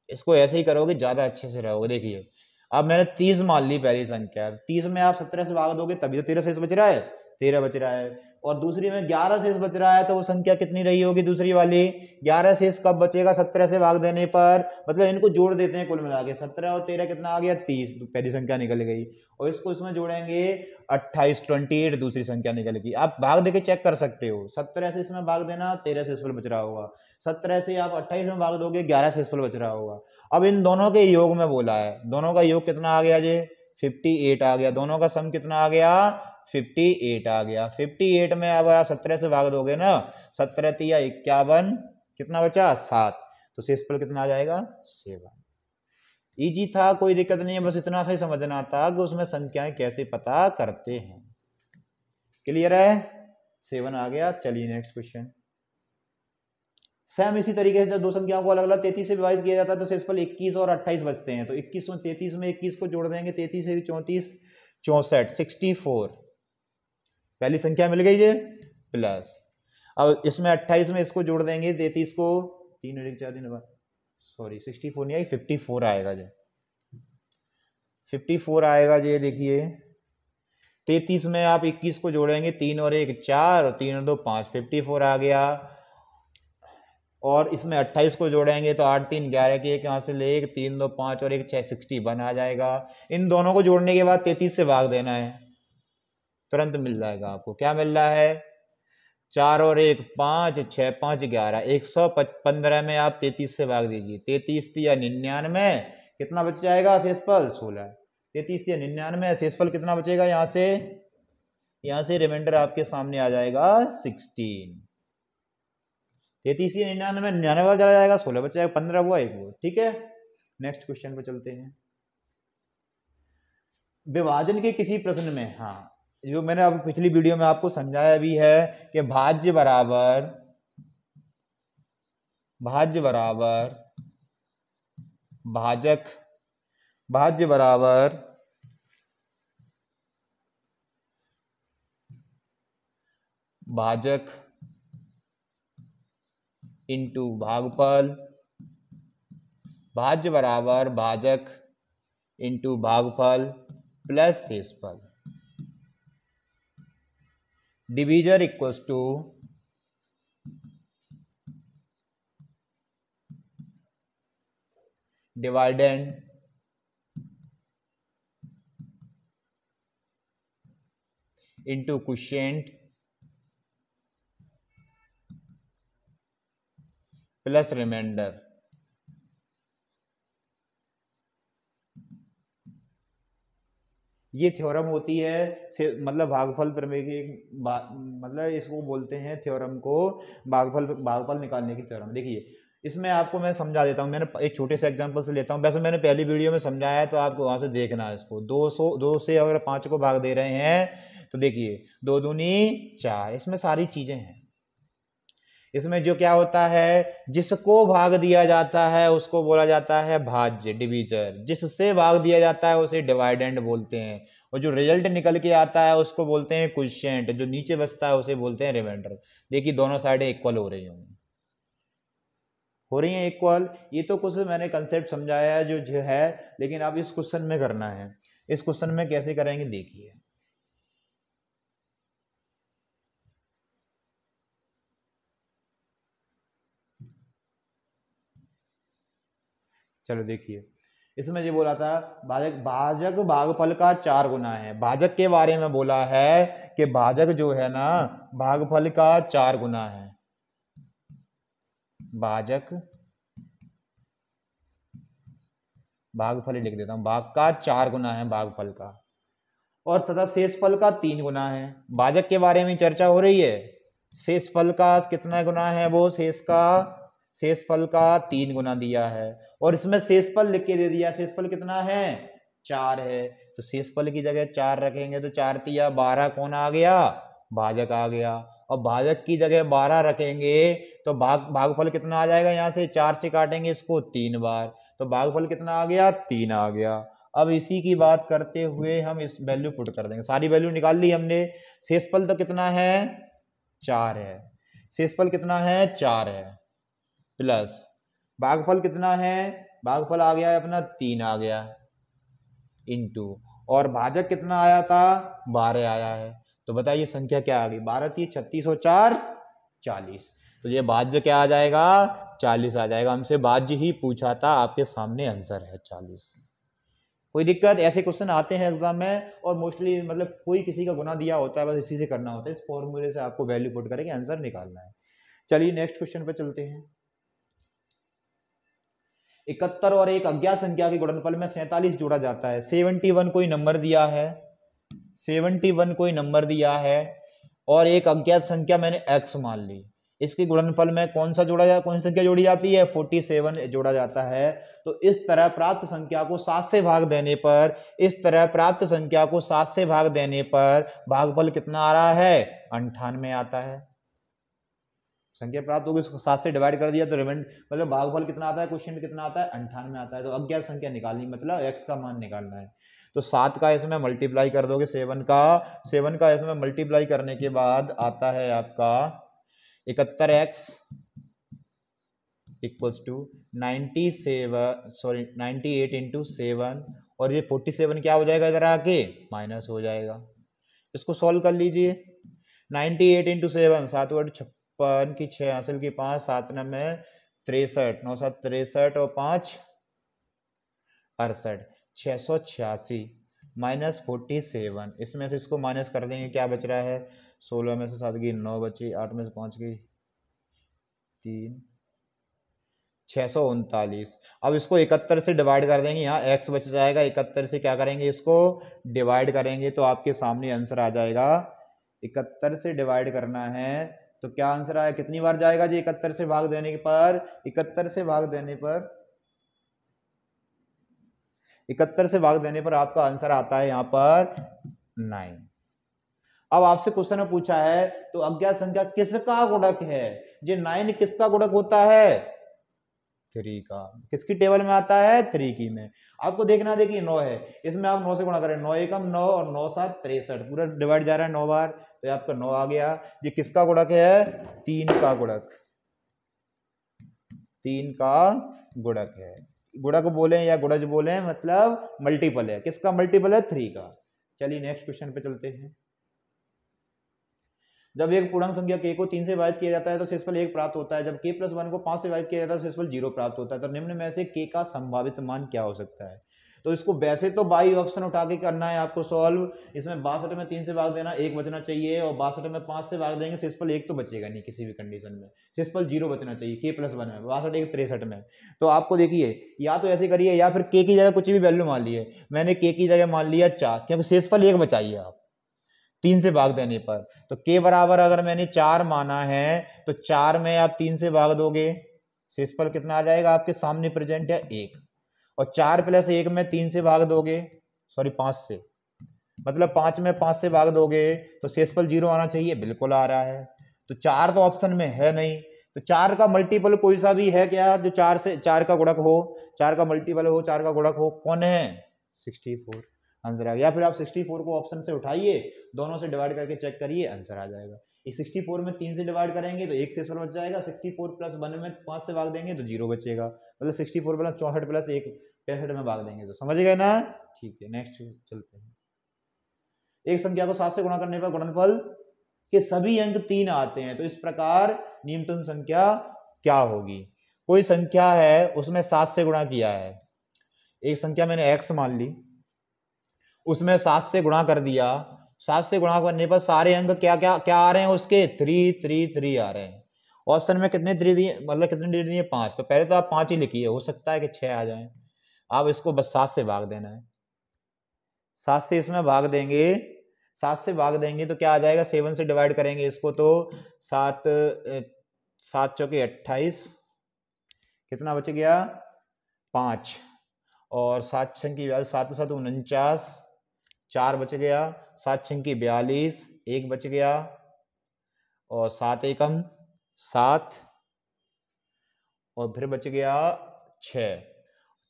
इसको ऐसे ही करोगे ज्यादा अच्छे से रहोगे। देखिए, अब मैंने 30 मान ली पहली संख्या, 30 में आप 17 से भाग दोगे तभी तो 13 शेष बच रहा है, 13 बच रहा है, और दूसरी में 11 शेष बच रहा है, तो वो संख्या कितनी रही होगी दूसरी वाली, 11 शेष कब बचेगा, 17 से भाग देने पर। मतलब इनको जोड़ देते हैं कुल मिला के, 17 और 13 कितना आ गया, 30, तो पहली संख्या निकल गई, और इसको इसमें जोड़ेंगे 28 28, दूसरी संख्या निकल गई। आप भाग देके चेक कर सकते हो, 17 से इसमें भाग देना 13 शेषफल बच रहा होगा, 17 से आप 28 में भाग दोगे 11 शेषफल बच रहा होगा। अब इन दोनों के योग में बोला है, दोनों का योग कितना आ गया जी, 58 आ गया, दोनों का सम कितना आ गया, 58 आ गया। 58 में अगर आप 17 से भाग दोगे ना, 17 तिया 51, कितना बचा 7, तो शेषफल कितना आ जाएगा 7। इजी था, कोई दिक्कत नहीं है, बस इतना सा ही समझना था कि उसमें संख्याएं कैसे पता करते हैं। क्लियर है, 7 आ गया। चलिए नेक्स्ट क्वेश्चन। सेम इसी तरीके से जब दो संख्याओं को अलग अलग 33 से विभाजित किया जाता है तो शेषफल 21 और 28 बचते हैं। तो 21 और 33 में 21 को जोड़ देंगे, 33 से 34 64 64, पहली संख्या मिल गई ये प्लस। अब इसमें 28 में इसको जोड़ देंगे 33 को, 3 और 1 4 3, सॉरी 64 नहीं आई, 54 आएगा जी, 54 आएगा जी। देखिए 33 में आप 21 को जोड़ेंगे, 3 और 1 4 और 3 और 2 5, 54 आ गया। और इसमें 28 को जोड़ेंगे तो 8 3 11 की 1 यहाँ से ले 1, 3 2 5 और 1 6 61 आ जाएगा। इन दोनों को जोड़ने के बाद 33 से भाग देना है, तुरंत मिल जाएगा आपको। क्या मिल रहा है, 4 और 1 5, 6 5 11, 115 में आप 33 से भाग दीजिए, 33 या 99, कितना बच जाएगा शेषफल 16। 33 या 99, शेषफल कितना बचेगा, यहाँ से रिमाइंडर आपके सामने आ जाएगा 16। 33 या 99 में 99 चला जाएगा, 16 बच जाएगा, 15 हुआ 1 हुआ। ठीक है, नेक्स्ट क्वेश्चन पे चलते हैं। विभाजन के किसी प्रश्न में, हाँ जो मैंने अब पिछली वीडियो में आपको समझाया भी है कि भाज्य बराबर भाजक, भाज्य बराबर भाजक इंटू भागफल, भाज्य बराबर भाजक इंटू भागफल प्लस शेषफल। Divisor equals to dividend into quotient plus remainder. ये थ्योरम होती है से मतलब भागफल प्रमेय की मतलब इसको बोलते हैं थ्योरम को, भागफल निकालने की थ्योरम। देखिए इसमें आपको मैं समझा देता हूँ, मैंने एक छोटे से एग्जांपल से लेता हूँ, वैसे मैंने पहली वीडियो में समझाया है तो आपको वहां से देखना है इसको। 2 से अगर 5 को भाग दे रहे हैं तो देखिए 2 दूनी 4, इसमें सारी चीजें हैं। इसमें जो क्या होता है, जिसको भाग दिया जाता है उसको बोला जाता है भाज्य डिवीजर, जिससे भाग दिया जाता है उसे डिवाइडेंड बोलते हैं, और जो रिजल्ट निकल के आता है उसको बोलते हैं क्वोशिएंट, जो नीचे बचता है उसे बोलते हैं रिमाइंडर। देखिए दोनों साइडें इक्वल हो रही होंगी, हो रही हैं इक्वल। ये तो कुछ मैंने कंसेप्ट समझाया है जो है, लेकिन अब इस क्वेश्चन में करना है। इस क्वेश्चन में कैसे करेंगे देखिए। चलो देखिए, इसमें ये बोला था भाजक भागफल का 4 गुना है। भाजक के बारे में बोला है कि भाजक जो है ना भागफल का 4 गुना है। भाजक भागफल ही लिख देता हूं, भाग का 4 गुना है भागफल का, और तथा शेषफल का 3 गुना है। भाजक के बारे में चर्चा हो रही है, शेषफल का कितना गुना है, वो शेषफल का 3 गुना दिया है, और इसमें शेषफल लिख के दे दिया। शेषफल कितना है, 4 है, तो शेषफल की जगह 4 रखेंगे तो 4 तिया 12 कौन आ गया, भाजक आ गया। और भाजक की जगह 12 रखेंगे तो भागफल कितना आ जाएगा, यहाँ से 4 से काटेंगे इसको 3 बार, तो भागफल कितना आ गया, 3 आ गया। अब इसी की बात करते हुए हम इस वैल्यू पुट कर देंगे, सारी वैल्यू निकाल ली हमने। शेषफल तो कितना है, 4 है, शेषफल कितना है, 4 है, प्लस भागफल कितना है, भागफल आ गया है अपना 3 आ गया, इंटू, और भाजक कितना आया था, 12 आया है। तो बताइए संख्या क्या आ गई, 12 थी 36 और 4 40, तो ये भाज्य क्या आ जाएगा, 40 आ जाएगा। हमसे भाज्य ही पूछा था, आपके सामने आंसर है 40। कोई दिक्कत, ऐसे क्वेश्चन आते हैं एग्जाम में, और मोस्टली मतलब कोई किसी का गुना दिया होता है, बस इसी से करना होता है, इस फॉर्मूले से आपको वैल्यू पुट करके आंसर निकालना है। चलिए नेक्स्ट क्वेश्चन पे चलते हैं। 71 और एक अज्ञात संख्या के गुणनफल में 47 जोड़ा जाता है। 71 कोई नंबर दिया है, 71 कोई नंबर दिया है, और एक अज्ञात संख्या मैंने x मान ली, इसके गुणनफल में कौन सी संख्या जोड़ी जाती है, 47 जोड़ा जाता है। तो इस तरह प्राप्त संख्या को 7 से भाग देने पर, इस तरह प्राप्त संख्या को 7 से भाग देने पर भागफल कितना आ रहा है, 98 आता है। संख्या प्राप्त होगी, उसको 7 से डिवाइड कर दिया तो रिमाइंड मतलब भागफल कितना आता है, क्वेश्चन में कितना आता है, 98 आता है। तो अज्ञात संख्या निकालनी मतलब x का मान निकालना है। तो 7 का इसमें मल्टीप्लाई कर दोगे 7 का इसमें मल्टीप्लाई करने के बाद आता है आपका 71x इक्वल्स टू 98 इंटू 7, और ये 47 क्या हो जाएगा, इधर आके माइनस हो जाएगा। इसको सॉल्व कर लीजिए। 98 इंटू 7, 7 8 56 की 6 हासिल की 5, 7 9 63, 9 7 63 और 5 68, 686 माइनस 47, इसमें से इसको माइनस कर देंगे, क्या बच रहा है, 16 में से 7 की 9 बची, 8 में से 5 की 3, 639। अब इसको 71 से डिवाइड कर देंगे, यहाँ x बच जाएगा, 71 से क्या करेंगे, इसको डिवाइड करेंगे तो आपके सामने आंसर आ जाएगा। 71 से डिवाइड करना है तो क्या आंसर आया, कितनी बार जाएगा जी, 71 से भाग देने पर, 71 से भाग देने पर 71 से भाग देने पर आपका आंसर आता है यहाँ पर 9। अब आपसे क्वेश्चन में पूछा है तो अज्ञात संख्या किसका गुणक है? ये 9 किसका गुणक होता है? 3 का। किसकी टेबल में आता है? 3 की में। आपको देखना, देखिए 9 है, इसमें आप 9 से गुणा करें, 9 एकम 9 और 9 7 63, पूरा डिवाइड जा रहा है 9 बार, तो आपका 9 आ गया। ये किसका गुणक है? 3 का गुणक, 3 का गुणक है। गुणक बोले या गुणज बोले, मतलब मल्टीपल है। किसका मल्टीपल है? 3 का। चलिए नेक्स्ट क्वेश्चन पे चलते हैं। जब एक पूर्णांक संख्या k को 3 से विभाजित किया जाता है तो शेषफल 1 प्राप्त होता है। जब k + 1 को 5 से विभाजित किया जाता है तो शेषफल 0 प्राप्त होता है। तो निम्न में से k का संभावित मान क्या हो सकता है? तो इसको वैसे तो बाई ऑप्शन उठा के करना है आपको सॉल्व। इसमें 62 में 3 से भाग देना, 1 बचना चाहिए, और 62 में 5 से भाग देंगे, शेषफल 1 तो बचेगा नहीं किसी भी कंडीशन में, शेषफल 0 बचना चाहिए k + 1 में। 62 1 63 में। तो आपको देखिए, या तो ऐसे करिए या फिर k की जगह कुछ भी वैल्यू मान लिए। मैंने k की जगह मान लिया 4, क्योंकि शेषफल 1 बचाइए आप 3 से भाग देने पर। तो k बराबर अगर मैंने 4 माना है तो 4 में आप 3 से भाग दोगे, शेषफल कितना आ जाएगा? आपके सामने प्रेजेंट है 1, और 4 + 1 में 3 से भाग दोगे, सॉरी 5 से, मतलब 5 में 5 से भाग दोगे तो शेषफल 0 आना चाहिए, बिल्कुल आ रहा है। तो 4 तो ऑप्शन में है नहीं, तो 4 का मल्टीपल कोई सा भी है क्या जो 4 से 4 का गुणक हो, 4 का मल्टीपल हो, 4 का गुणक हो? कौन है? 64 आंसर आ गया। या फिर आप 64 को ऑप्शन से उठाइए, दोनों से डिवाइड करके चेक करिए, आंसर आ जाएगा। इस 64 में 3 से डिवाइड करेंगे तो 1 शेषफल बच जाएगा, 64 + 1 में 5 से भाग देंगे तो 0 बचेगा, मतलब 64 + 64 + 1 65 में भाग देंगे, तो समझ गए ना? ठीक है, नेक्स्ट चलते हैं। एक संख्या को 7 से गुणा करने पर गुणनफल के सभी अंक 3 आते हैं, तो इस प्रकार न्यूनतम संख्या क्या होगी? कोई संख्या है, उसमें 7 से गुणा किया है, एक संख्या मैंने x मान ली, उसमें 7 से गुणा कर दिया, 7 से गुणा करने पर सारे अंक क्या क्या क्या आ रहे हैं उसके? 3 3 3 आ रहे हैं। ऑप्शन में कितने 3 दिए, मतलब कितने डिजिट दिए? 5। तो पहले तो आप 5 ही लिखिए, हो सकता है कि 6 आ जाए। आप इसको बस 7 से भाग देना है, 7 से इसमें भाग देंगे, 7 से भाग देंगे तो क्या आ जाएगा? 7 से डिवाइड करेंगे इसको तो 7 7 चौके 28, कितना बच गया? 5, और 7 छंग की 7 7 49, 4 बच गया, 7 छंग की 42, 1 बच गया, और 7 एकम 7, और फिर बच गया 6।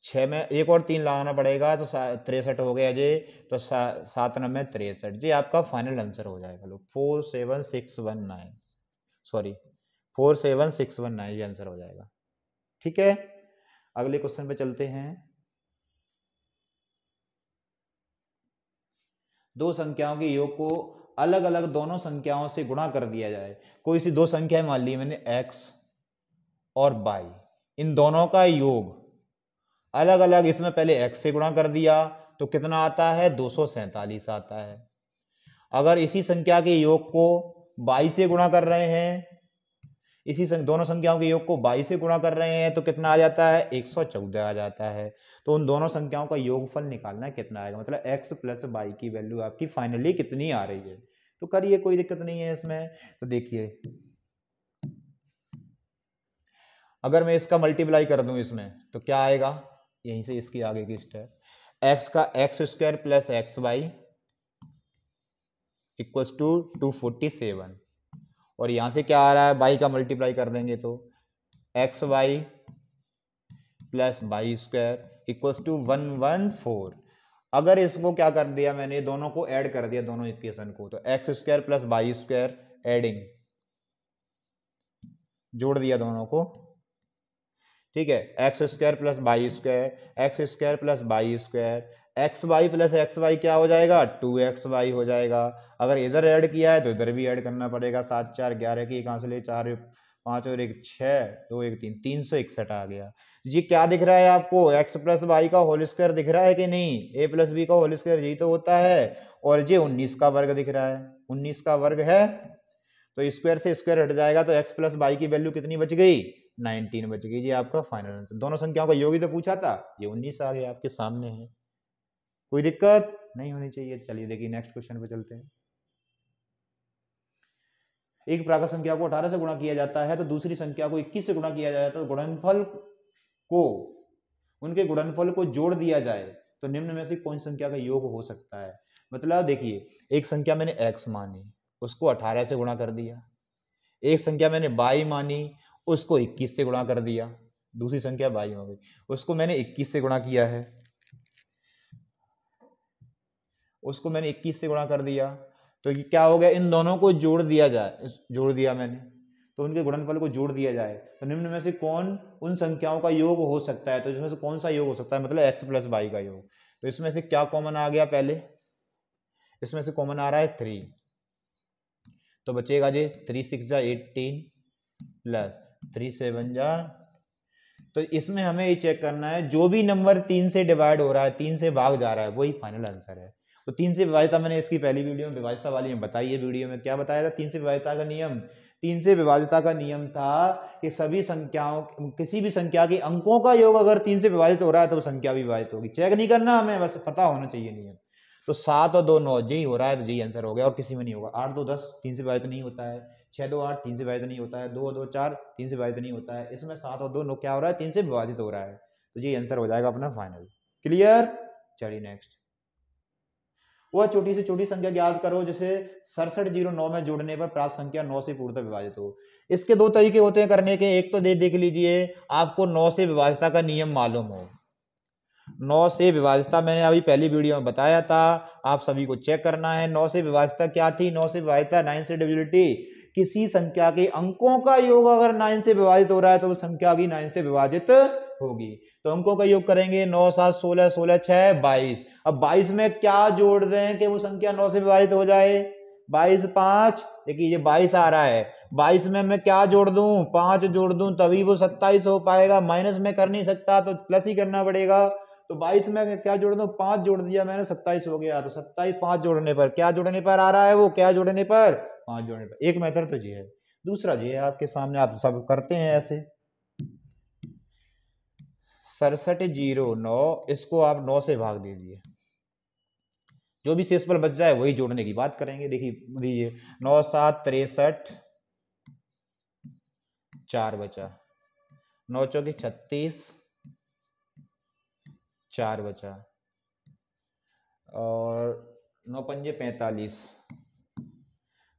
6 में 1 और 3 लगाना पड़ेगा तो 63 हो गया जी। तो 7 9 63 जी आपका फाइनल आंसर हो जाएगा। लो 47619, सॉरी 47619 ये आंसर हो जाएगा। ठीक है, अगले क्वेश्चन पे चलते हैं। दो संख्याओं के योग को अलग अलग दोनों संख्याओं से गुणा कर दिया जाए। कोई सी दो संख्याएं मान ली मैंने x और y, इन दोनों का योग अलग अलग, इसमें पहले x से गुणा कर दिया तो कितना आता है? 247 आता है। अगर इसी संख्या के योग को y से गुणा कर रहे हैं, इसी दोनों संख्याओं के योग को y से गुणा कर रहे हैं तो कितना आ जाता है? 114 आ जाता है। तो उन दोनों संख्याओं का योगफल निकालना है, कितना आएगा, मतलब x + y की वैल्यू आपकी फाइनली कितनी आ रही है। तो करिए, कोई दिक्कत नहीं है इसमें। तो देखिए, अगर मैं इसका मल्टीप्लाई कर दूं इसमें तो क्या आएगा? यहीं से इसकी आगे की स्टेप, x का x² + xy = 247, और यहां से क्या आ रहा है? y का मल्टीप्लाई कर देंगे तो xy + y² = 114। अगर इसको क्या कर दिया मैंने, दोनों को ऐड कर दिया, दोनों इक्वेशन को, तो x² + y² एडिंग, जोड़ दिया दोनों को, ठीक है, x² + y² x² + y², xy + xy क्या हो जाएगा? 2xy हो जाएगा। अगर इधर ऐड किया है तो इधर भी ऐड करना पड़ेगा। 7 4 11 की कहाँ से ले, 4 5 और 1 6 2 1 3 361 आ गया। ये क्या दिख रहा है आपको? x + y का होल स्क्वायर दिख रहा है कि नहीं? a + b का होल स्क्वायर यही तो होता है, और ये 19 का वर्ग दिख रहा है, 19 का वर्ग है, तो स्क्वायर से स्क्वायर हट जाएगा तो x + y की वैल्यू कितनी बच गई? 19 बच गई जी आपका फाइनल आंसर। दोनों संख्याओं का योग ही तो पूछा था, ये 19 आ गया, आपके सामने है, कोई दिक्कत नहीं होनी चाहिए। चलिए देखिए नेक्स्ट क्वेश्चन पे चलते हैं। एक प्राकृत संख्या को 18 से गुणा किया जाता है तो दूसरी संख्या को 21 से गुणा किया जाता है, तो गुणनफल को, उनके गुणनफल को जोड़ दिया जाए तो निम्न में से कौन सी संख्या का योग हो सकता है? मतलब देखिए, एक संख्या मैंने x मानी, उसको 18 से गुणा कर दिया। एक संख्या मैंने y मानी, उसको 21 से गुणा कर दिया। दूसरी संख्या y हो गई, उसको मैंने 21 से गुणा किया है, उसको मैंने 21 से गुणा कर दिया। तो ये क्या हो गया, इन दोनों को जोड़ दिया जाए, जोड़ दिया मैंने, तो उनके गुणनफल को जोड़ दिया जाए तो निम्न में से कौन उन संख्याओं का योग हो सकता है। तो इसमें से कौन सा योग हो सकता है, मतलब x प्लस वाई का योग। तो इसमें से क्या कॉमन आ गया, पहले इसमें से कॉमन आ रहा है 3, तो बचेगा जी 3 6 जा 18 प्लस 3 7 जा। तो इसमें हमें ये चेक करना है, जो भी नंबर 3 से डिवाइड हो रहा है, 3 से भाग जा रहा है, वही फाइनल आंसर है। तो 3 से विभाजिता मैंने इसकी पहली वीडियो में, विभाजिता वाली में बताई है। वीडियो में क्या बताया था, 3 से विभाजिता का नियम। 3 से विभाजिता का नियम था कि सभी संख्याओं, किसी भी संख्या के अंकों का योग अगर 3 से विभाजित हो रहा है तो वो संख्या भी विभाजित होगी। चेक नहीं करना हमें, बस पता होना चाहिए नियम। तो 7 और 2 9, यही हो रहा है, तो यही आंसर हो गया, और किसी में नहीं होगा। 8 2 10, 3 से विभाजित नहीं होता है। 6 2 8, 3 से विभाजित नहीं होता है। 2 2 4, 3 से विभाजित नहीं होता है। इसमें 7 और 2 9 क्या हो रहा है, 3 से विभाजित हो रहा है। तो ये आंसर हो जाएगा अपना फाइनल। क्लियर, चलिए नेक्स्ट। वह छोटी से छोटी संख्या ज्ञात करो जिसे 6709 में जोड़ने पर प्राप्त संख्या 9 से पूर्णतः विभाजित हो। इसके दो तरीके होते हैं करने के। एक तो देख लीजिए, आपको 9 से विभाजिता का नियम मालूम हो। 9 से विभाजिता मैंने अभी पहली वीडियो में बताया था, आप सभी को चेक करना है। 9 से विभाजिता क्या थी, 9 से विभाजिता 9 से डिविजिबिलिटी, किसी संख्या के अंकों का योग अगर 9 से विभाजित हो रहा है तो वो संख्या भी 9 से विभाजित होगी। तो अंकों का योग करेंगे, 9 7 16 16 6 22। अब 22 में क्या जोड़ दें कि वो संख्या 9 से विभाजित हो जाए, 22 5, देखिए ये 22 आ रहा है, 22 में मैं क्या जोड़ दूं, 5 जोड़ दूं तभी वो 27 हो पाएगा। माइनस में कर नहीं सकता तो प्लस ही करना पड़ेगा। तो 22 में क्या जोड़ दूं, 5 जोड़ दिया मैंने, 27 हो गया। तो 27 5 जोड़ने पर, क्या जोड़ने पर आ रहा है वो, क्या जोड़ने पर, 5 जोड़ने पर। एक मेथड तो ये है। दूसरा ये है आपके सामने, आप सब करते हैं ऐसे। 6709, इसको आप 9 से भाग दीजिए, जो भी शेषफल बच जाए वही जोड़ने की बात करेंगे। देखिए दीजिए, 9 7 63, 4 बचा, 9 चौके 36, 4 बचा, और 9 पंजे 45,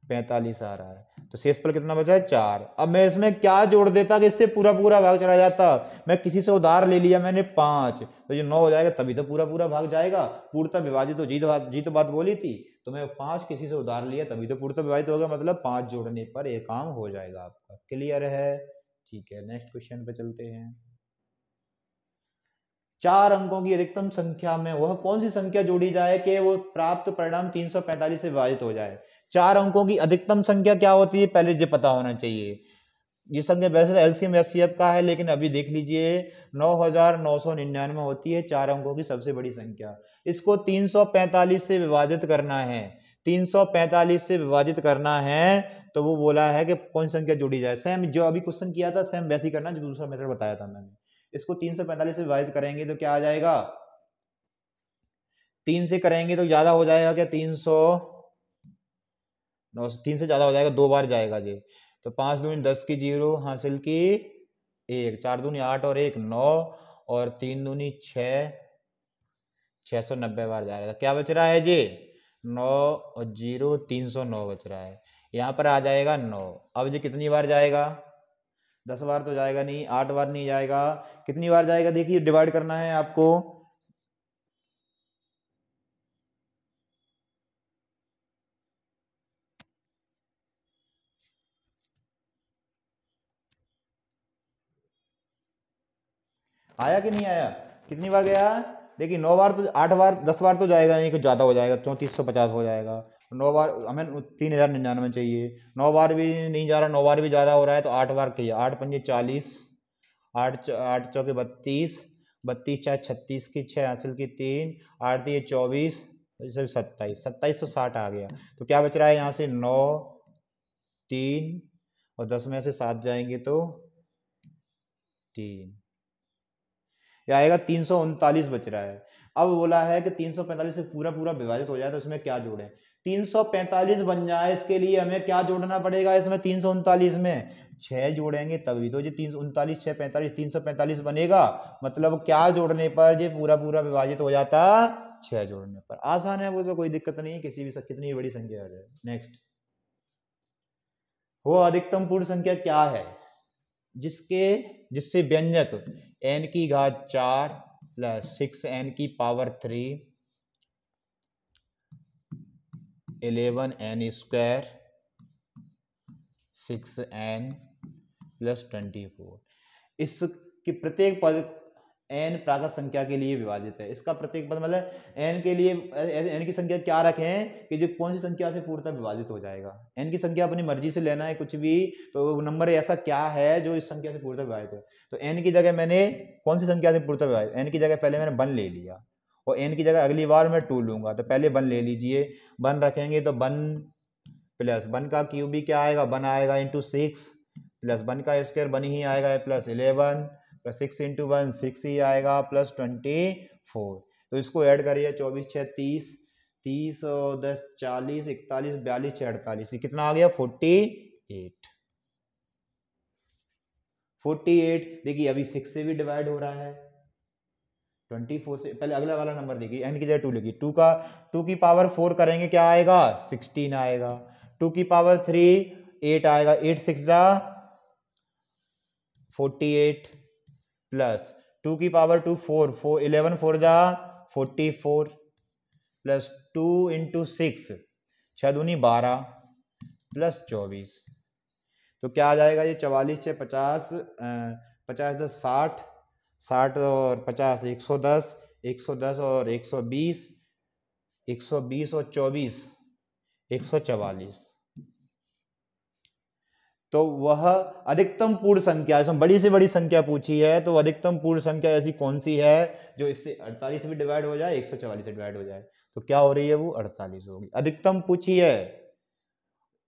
45 आ रहा है। तो शेषफल कितना बचा है, 4। अब मैं इसमें क्या जोड़ देता कि इससे पूरा पूरा भाग चला जाता। मैं किसी से उधार ले लिया मैंने 5, तो ये 9 हो जाएगा, तभी तो पूरा पूरा भाग जाएगा। पूर्णतः विभाजित तो जी तो बात बोली थी, तो मैं 5 किसी से उधार लिया तभी तो पूर्णतः विभाजित होगा, मतलब 5 जोड़ने पर ये काम हो जाएगा आपका। क्लियर है, ठीक है। नेक्स्ट क्वेश्चन पे चलते हैं। 4 अंकों की अधिकतम संख्या में वह कौन सी संख्या जोड़ी जाए कि वो प्राप्त परिणाम 345 से विभाजित हो जाए। 4 अंकों की अधिकतम संख्या क्या होती है, पहले ये पता होना चाहिए। ये संख्या वैसे एलसीएम एचसीएफ का है, लेकिन अभी देख लीजिए 9999 होती है 4 अंकों की सबसे बड़ी संख्या। इसको 345 से विभाजित करना है, 345 से विभाजित करना है। तो वो बोला है कि कौन संख्या जोड़ी जाए। सेम जो अभी क्वेश्चन किया था, सेम वैसे ही करना जो दूसरा मेथड बताया था मैंने। इसको 345 से विभाजित करेंगे तो क्या आ जाएगा, 3 से करेंगे तो ज्यादा हो जाएगा क्या, 300, 3 से ज्यादा हो जाएगा, 2 बार जाएगा जी। तो 5 दूनी 10 की 0 हासिल की 1, 4 दूनी 8 और 1 9, और 3 दूनी 6, 690 बार जा रहा था। क्या बच रहा है जी, 9 और 0 309 बच रहा है। यहाँ पर आ जाएगा 9। अब जी कितनी बार जाएगा, 10 बार तो जाएगा नहीं, 8 बार नहीं जाएगा, कितनी बार जाएगा, देखिए डिवाइड करना है आपको। आया कि नहीं आया, कितनी बार गया, देखिए 9 बार तो, 8 बार 10 बार तो जाएगा नहीं, कुछ ज़्यादा हो जाएगा, 3450 हो जाएगा। 9 बार हमें 3099 चाहिए, 9 बार भी नहीं जा रहा, 9 बार भी ज़्यादा हो रहा है, तो 8 बार किया, 8 पंजे 40, 8 चौके 32, 32 चार 36 की 6 हासिल की 3, 8 दिए 24, 27, 2760 आ गया। तो क्या बच रहा है यहाँ से, 9 3 और 10 में से 7 जाएंगे तो 3, यह आएगा 339 बच रहा है। अब बोला है कि 345 से पूरा पूरा विभाजित हो जाए तो इसमें क्या जोड़ें। 345 बन जाए इसके लिए हमें क्या जोड़ना पड़ेगा, इसमें 339 में 6 जोड़ेंगे तभी तो ये 339 6 45 345 बनेगा। मतलब क्या जोड़ने पर ये पूरा पूरा विभाजित हो जाता, 6 जोड़ने पर। आसान है वो तो, कोई दिक्कत नहीं है, किसी भी कितनी बड़ी संख्या आ जाए। नेक्स्ट, वो अधिकतम पूर्ण संख्या क्या है जिससे व्यंजक n की घात 4 प्लस 6n की power 3 11n square 6n plus 24, इसकी प्रत्येक पद n प्राकृत संख्या के लिए विभाजित है। इसका प्रत्येक पद मतलब n के लिए n की संख्या क्या रखें कि जो कौन सी संख्या से पूर्णतः विभाजित हो जाएगा। n की संख्या अपनी मर्जी से लेना है कुछ भी, तो नंबर ऐसा क्या है जो इस संख्या से पूर्णतः विभाजित है। तो n की जगह मैंने कौन सी संख्या से पूर्णतः विभाजित, n की जगह पहले मैंने 1 ले लिया और n की जगह अगली बार मैं 2 लूंगा। तो पहले 1 ले लीजिए, 1 रखेंगे तो 1 प्लस 1 का क्यूब भी क्या आएगा, 1 आएगा इंटू 6 प्लस 1 का स्क्वायर 1 ही आएगा प्लस 11 प्लस 6 इंटू 1 6 ही आएगा प्लस 24। तो इसको ऐड करिए, 24 6 30, 30 और 10 40, 41 42 6 48, ये कितना आ गया 48। 48 देखिए अभी 6 से भी डिवाइड हो रहा है, 24 से। पहले अगला वाला नंबर देखिए, n की जगह 2 लिखिए, 2 की पावर 4 करेंगे क्या आएगा 16 आएगा, 2 की पावर 3 8 आएगा, 8 6 जा 48 प्लस 2 की पावर 2 4 11 4 जा 44 प्लस 2 इंटू 6 6 दूनी 12 प्लस 24, तो क्या आ जाएगा ये 44 से 50 50 10 60 60 और 50 110 110 और 120 120 और 24 144। तो वह अधिकतम पूर्ण संख्या, इसमें बड़ी से बड़ी संख्या पूछी है, तो अधिकतम पूर्ण संख्या ऐसी कौन सी है जो इससे 48 से भी डिवाइड हो जाए 144 से डिवाइड हो जाए। तो क्या हो रही है वो 48 होगी, अधिकतम पूछी है।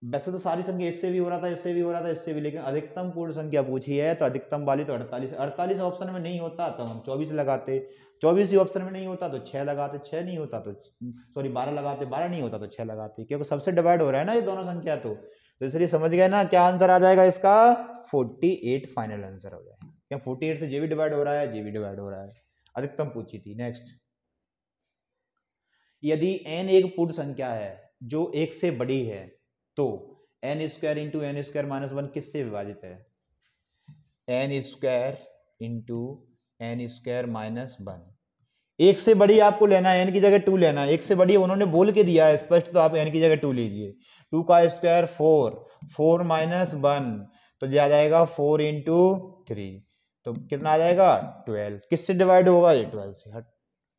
वैसे तो सारी संख्या इससे भी हो रहा था, इससे भी हो रहा था, इससे भी, लेकिन अधिकतम पूर्ण संख्या पूछी है तो अधिकतम वाली तो 48। 48 ऑप्शन में नहीं होता तो हम 24 लगाते, 24 ही ऑप्शन में नहीं होता तो 6 लगाते, 6 नहीं होता तो सॉरी 12 लगाते, 12 नहीं होता तो 6 लगाते, क्योंकि सबसे डिवाइड हो रहा है ना ये दोनों संख्या। तो इसलिए समझ गए ना क्या आंसर आ जाएगा इसका 48 फाइनल आंसर हो जाएगा, क्या 48 से जे भी डिवाइड हो रहा है, जे भी डिवाइड हो रहा है, अधिकतम पूछी थी। नेक्स्ट, यदि n एक पूर्ण संख्या है जो 1 से बड़ी है तो n square into n square minus 1 किससे विभाजित है, n square into n square minus 1। एक से बड़ी आपको लेना है, n की जगह 2 लेना है, एक से बड़ी उन्होंने बोल के दिया है स्पष्ट, तो आप n की जगह 2 लीजिए। 2 का स्क्वायर 4 4 माइनस 1, तो आ जाएगा 4 इंटू 3, तो कितना आ जाएगा 12। किससे डिवाइड होगा ये 12 से, हट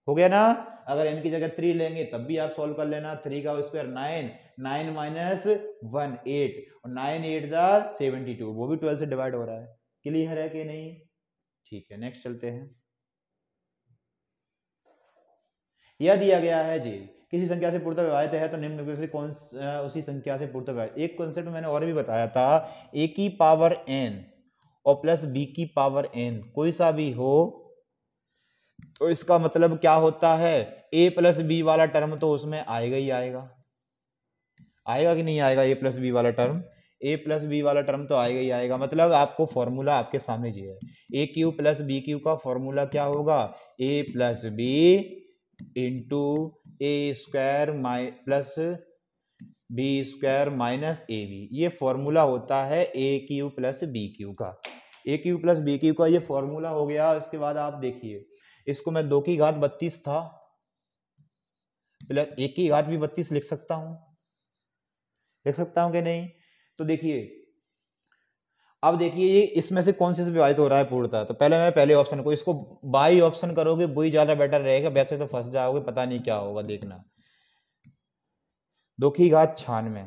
हो गया ना। अगर n की जगह 3 लेंगे तब भी आप सॉल्व कर लेना, 3 का स्क्वायर 9 9 माइनस 1 8 और 9 8 जा 72, वो भी 12 से डिवाइड हो रहा है। क्लियर है कि नहीं, ठीक है। नेक्स्ट चलते हैं, यह दिया गया है जी किसी संख्या से पूर्णतः विभाजित है तो निम्न में से कौन उसी संख्या से पूर्णतः विभाजित। एक कॉन्सेप्ट मैंने और भी बताया था, a की पावर n और प्लस b की पावर n कोई सा भी हो तो इसका मतलब क्या होता है, a प्लस बी वाला टर्म तो उसमें आएगा ही आएगा, आएगा कि नहीं आएगा, a प्लस बी वाला टर्म, a प्लस बी वाला टर्म तो आएगा ही आएगा। मतलब आपको फॉर्मूला आपके सामने जी है, a cube plus b cube का फॉर्मूला क्या होगा, a plus b into a square plus b square minus a b, ये फॉर्मूला होता है a cube plus b cube का, a cube plus b cube का ये फॉर्मूला हो गया। इसके बाद आप देखिए, इसको मैं 2 की घात 32 था प्लस 1 की घात भी 32 लिख सकता हूं, लिख सकता हूं कि नहीं। तो देखिए अब देखिए ये इसमें से कौन से विभाजित हो रहा है पूर्णतः, तो पहले मैं पहले ऑप्शन को, इसको बाई ऑप्शन करोगे वही ज्यादा बेटर रहेगा, वैसे तो फंस जाओगे, पता नहीं क्या होगा देखना। 2 की घात 96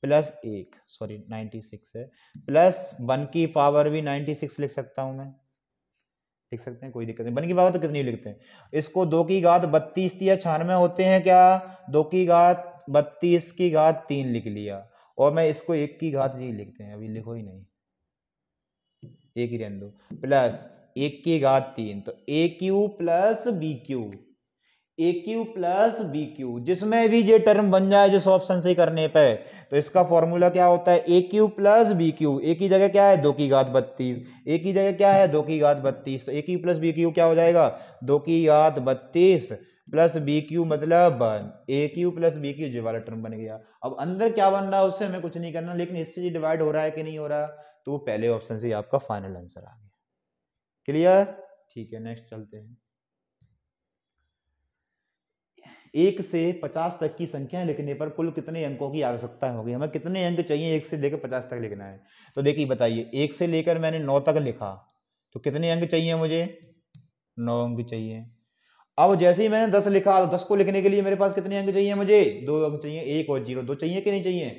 प्लस 1 सॉरी 96 है, प्लस 1 की पावर भी 96 लिख सकता हूं मैं, लिख सकते हैं कोई दिक्कत नहीं। 1 की पावर तो कितनी लिखते हैं, इसको 2 की घात 32 या 96 होते हैं क्या, 2 की घात 32 की घात 3 लिख लिया, और मैं इसको 1 की घात जी लिखते हैं, अभी लिखो ही नहीं, 1 ही रहने दो, प्लस 1 की घात 3, तो ए क्यू प्लस बी क्यू, ए क्यू प्लस बी क्यू, जिसमें भी ये टर्म बन जाए जिस ऑप्शन से करने पे, तो इसका फॉर्मूला क्या होता है, a cube plus b Q. ए की जगह क्या है 2 की घात 32, ए की जगह क्या है 2 की घात 32, तो ए क्यू प्लस बी क्यू क्या हो जाएगा 2 की घात 32 प्लस बी क्यू, मतलब ए क्यू प्लस बी क्यू, जो वाला टर्म बन गया। अब अंदर क्या बन रहा है उससे हमें कुछ नहीं करना, लेकिन इससे डिवाइड हो रहा है कि नहीं हो रहा, तो वो पहले ऑप्शन से आपका फाइनल आंसर आ गया। क्लियर? ठीक है, नेक्स्ट चलते हैं। 1 से 50 तक की संख्या लिखने पर कुल कितने अंकों की आवश्यकता होगी, हमें कितने अंक चाहिए 1 से लेकर 50 तक लिखना है। तो देखिए बताइए, 1 से लेकर मैंने 9 तक लिखा, तो कितने अंक चाहिए मुझे, 9 अंक चाहिए। अब जैसे ही मैंने 10 लिखा, तो 10 को लिखने के लिए मेरे पास कितने अंक चाहिए, मुझे 2 अंक चाहिए, 1 और 0, 2 चाहिए कि नहीं चाहिए।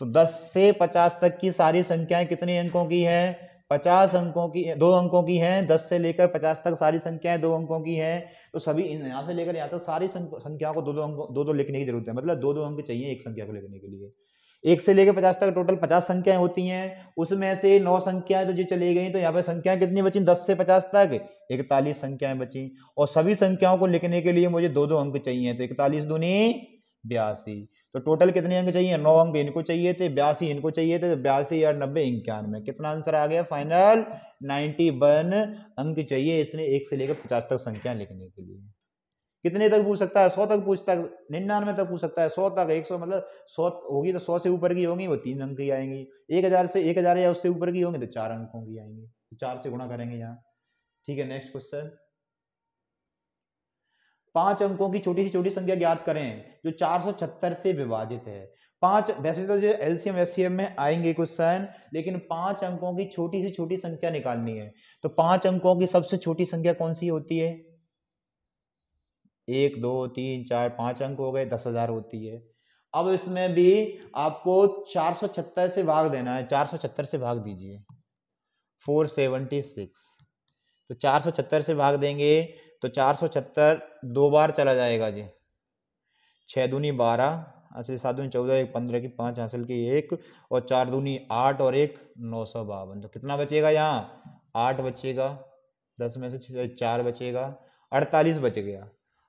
तो 10 से 50 तक की सारी संख्याएं कितने अंकों की हैं, 50 अंकों की, 2 अंकों की हैं। 10 से लेकर 50 तक सारी संख्याएं 2 अंकों की हैं। तो सभी यहाँ से लेकर यहाँ तक सारी संख्याओं को 2-2 लिखने की जरूरत है, मतलब 2-2 अंक चाहिए एक संख्या को लिखने के लिए। 1 से लेकर 50 तक टोटल 50 संख्याएं होती हैं, उसमें से 9 संख्याएं तो जो चली गई, तो यहाँ पे संख्याएं कितनी बची 10 से 50 तक, 41 संख्याएं बची। और सभी संख्याओं को लिखने के लिए मुझे 2-2 अंक चाहिए, तो 41 दूनी 82। तो टोटल कितने अंक चाहिए, 9 अंक इनको चाहिए थे, 82 इनको चाहिए थे, 82 और 90 91, कितना आंसर आ गया फाइनल 91 अंक चाहिए इतने 1 से लेकर 50 तक संख्या लिखने के लिए। कितने तक पूछ सकता है, 100 तक पूछता है, 99 तक पूछ सकता है, 100 तक, 100 मतलब 100 होगी तो 100 से ऊपर की होंगी वो 3 अंक की आएंगी, 1000 से 1000 या उससे ऊपर की होंगी तो 4 अंकों की आएंगी, तो 4 से गुणा करेंगे यहाँ। ठीक है, नेक्स्ट क्वेश्चन। 5 अंकों की छोटी से छोटी संख्या ज्ञात करें जो 476 से विभाजित है। 5, वैसे तो जो एलसीएम एचसीएम में आएंगे क्वेश्चन, लेकिन 5 अंकों की छोटी से छोटी संख्या निकालनी है। तो 5 अंकों की सबसे छोटी संख्या कौन सी होती है, 1 2 3 4 5 अंक हो गए, 10,000 होती है। अब इसमें भी आपको 476 से भाग देना है, 476 से भाग दीजिए 476, तो 476 से भाग देंगे तो 476 2 बार चला जाएगा जी, 6 दूनी 12, हासिल 7 दूनी 14, 1 15 की 5 हासिल की 1, और 4 दूनी 8 और 1 952, तो कितना बचेगा यहाँ 8 बचेगा, 10 में से 4 बचेगा, 48 बच गया,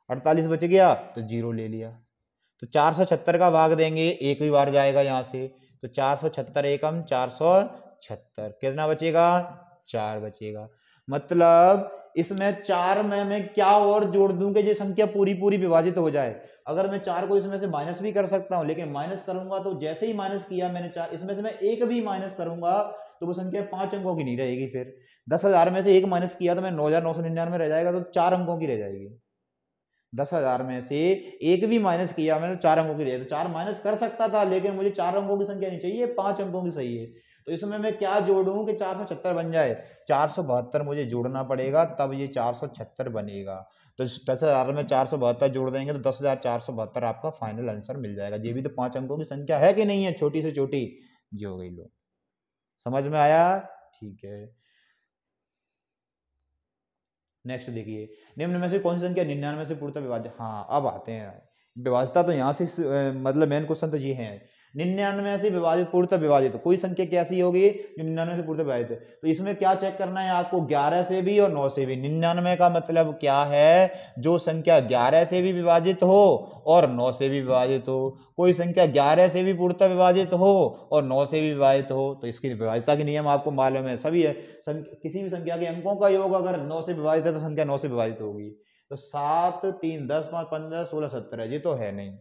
48 बच गया तो 0 ले लिया। तो 476 का भाग देंगे, एक ही बार जाएगा यहाँ से, तो 476 एकम 476, कितना बचेगा 4 बचेगा। मतलब इसमें 4 में मैं क्या और जोड़ दूं कि ये संख्या पूरी पूरी विभाजित हो जाए। अगर मैं 4 को इसमें से माइनस भी कर सकता हूं, लेकिन माइनस करूंगा तो जैसे ही माइनस किया मैंने 4, इसमें से मैं एक भी माइनस करूंगा तो वो संख्या 5 अंकों की नहीं रहेगी। फिर 10,000 में से एक माइनस किया तो मैं 9,999 रह जाएगा, तो 4 अंकों की रह जाएगी। 10,000 में से एक भी माइनस किया मैंने, 4 अंकों की रही, तो 4 माइनस कर सकता था, लेकिन मुझे 4 अंकों की संख्या नहीं चाहिए, 5 अंकों की सही है। तो इसमें मैं क्या जोड़ूं कि 476 बन जाए, 472 मुझे जोड़ना पड़ेगा, तब ये 476 बनेगा। तो 10,000 में 472 जोड़ देंगे तो 10,472 आपका फाइनल आंसर मिल जाएगा। ये भी तो 5 अंकों की संख्या है कि नहीं है, छोटी से छोटी जो हो गई। लो, समझ में आया? ठीक है, नेक्स्ट देखिए, निम्न में से कौन सी संख्या 99 से पूर्णतः विभाजित। हाँ, अब आते हैं विभाजिता, तो यहाँ से मतलब मेन क्वेश्चन तो ये है, 99 से विभाजित पूर्णतः विभाजित कोई संख्या कैसी होगी जो 99 से पूर्णतः विभाजित है। तो इसमें क्या चेक करना है आपको, 11 से भी और 9 से भी। 99 का मतलब क्या है, जो संख्या 11 से भी विभाजित हो और 9 से भी विभाजित हो। कोई संख्या 11 से भी पूर्णतः विभाजित हो और 9 से भी विभाजित हो, तो इसकी विभाजिता के नियम आपको मालूम है सभी है। किसी भी संख्या के अंकों का योग अगर 9 से विभाजित है तो संख्या 9 से विभाजित होगी। तो 7 3 10 5 15 16 17, ये तो है नहीं।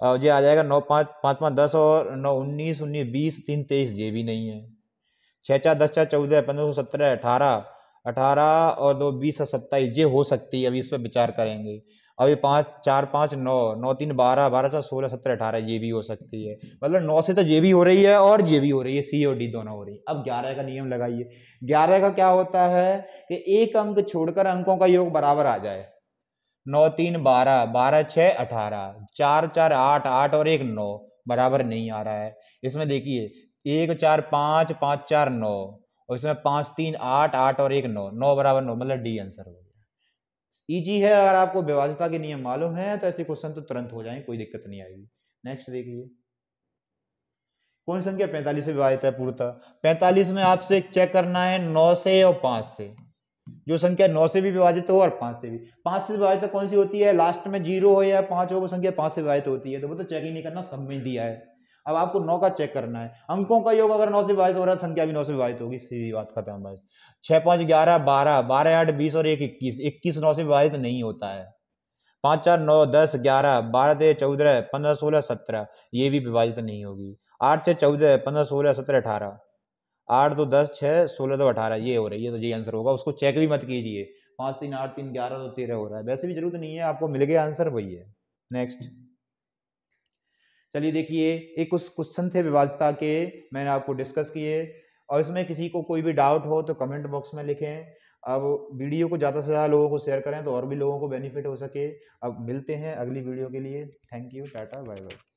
ये आ जाएगा 9 5 5 5 10 और 9 19 19 20 3 23, ये भी नहीं है। 6 4 10 4 14 15 17 18 18 और 2 20 और 27, ये हो सकती है, अभी इस पर विचार करेंगे। अभी 5 4 5 9 9 3 12 12 4 16 17 18, ये भी हो सकती है। मतलब 9 से तो ये भी हो रही है और ये भी हो रही है, सी और डी दोनों हो रही है। अब 11 का नियम लगाइए। 11 का क्या होता है कि एक अंक छोड़कर अंकों का योग बराबर आ जाए। 9 3 12 12 6 18, 4 4 8 8 और 1 9, बराबर नहीं आ रहा है। इसमें देखिए 1 4 5 5 4 9, और इसमें 5 3 8 8 और 1 9, 9 बराबर 9, मतलब डी आंसर हो गया। इजी है, अगर आपको व्यवस्था के नियम मालूम है तो ऐसे क्वेश्चन तो तुरंत हो जाएंगे, कोई दिक्कत नहीं आएगी। नेक्स्ट देखिए, कौन संख्या 45 से विभाजित है पूर्णतः। 45 में आपसे चेक करना है 9 से और 5 से। जो संख्या 9 से भी विभाजित हो और 5 से भी। 5 से विभाजित कौन सी होती है, लास्ट में 0 हो या 5 हो, वो संख्या 5 से विभाजित होती है। तो वो तो चेक ही नहीं करना, सब में दिया है। अब आपको 9 का चेक करना है। अंकों का योग अगर 9 से विभाजित हो रहा है, संख्या भी 9 से विभाजित होगी, सीधी बात खत्म। बस 6 5 11 12, 12 8 20 और 1 21, 21 9 से विभाजित नहीं होता है। 5 4 9 10 11, 12 13 14 15 16 17, ये भी विभाजित नहीं होगी। 8 6 14 15 16 17 18, 8 2 10 6 16 2 18, ये हो रही है। तो ये आंसर होगा, उसको चेक भी मत कीजिए। 5 3 8 3 11 तो 13 हो रहा है, वैसे भी जरूरत नहीं है, आपको मिल गया आंसर, वही है। नेक्स्ट चलिए देखिए, एक कुछ क्वेश्चन थे विभाज्यता के, मैंने आपको डिस्कस किए, और इसमें किसी को कोई भी डाउट हो तो कमेंट बॉक्स में लिखें। अब वीडियो को ज़्यादा से ज़्यादा लोगों को शेयर करें तो और भी लोगों को बेनिफिट हो सके। अब मिलते हैं अगली वीडियो के लिए। Thank you, tata, bye bye.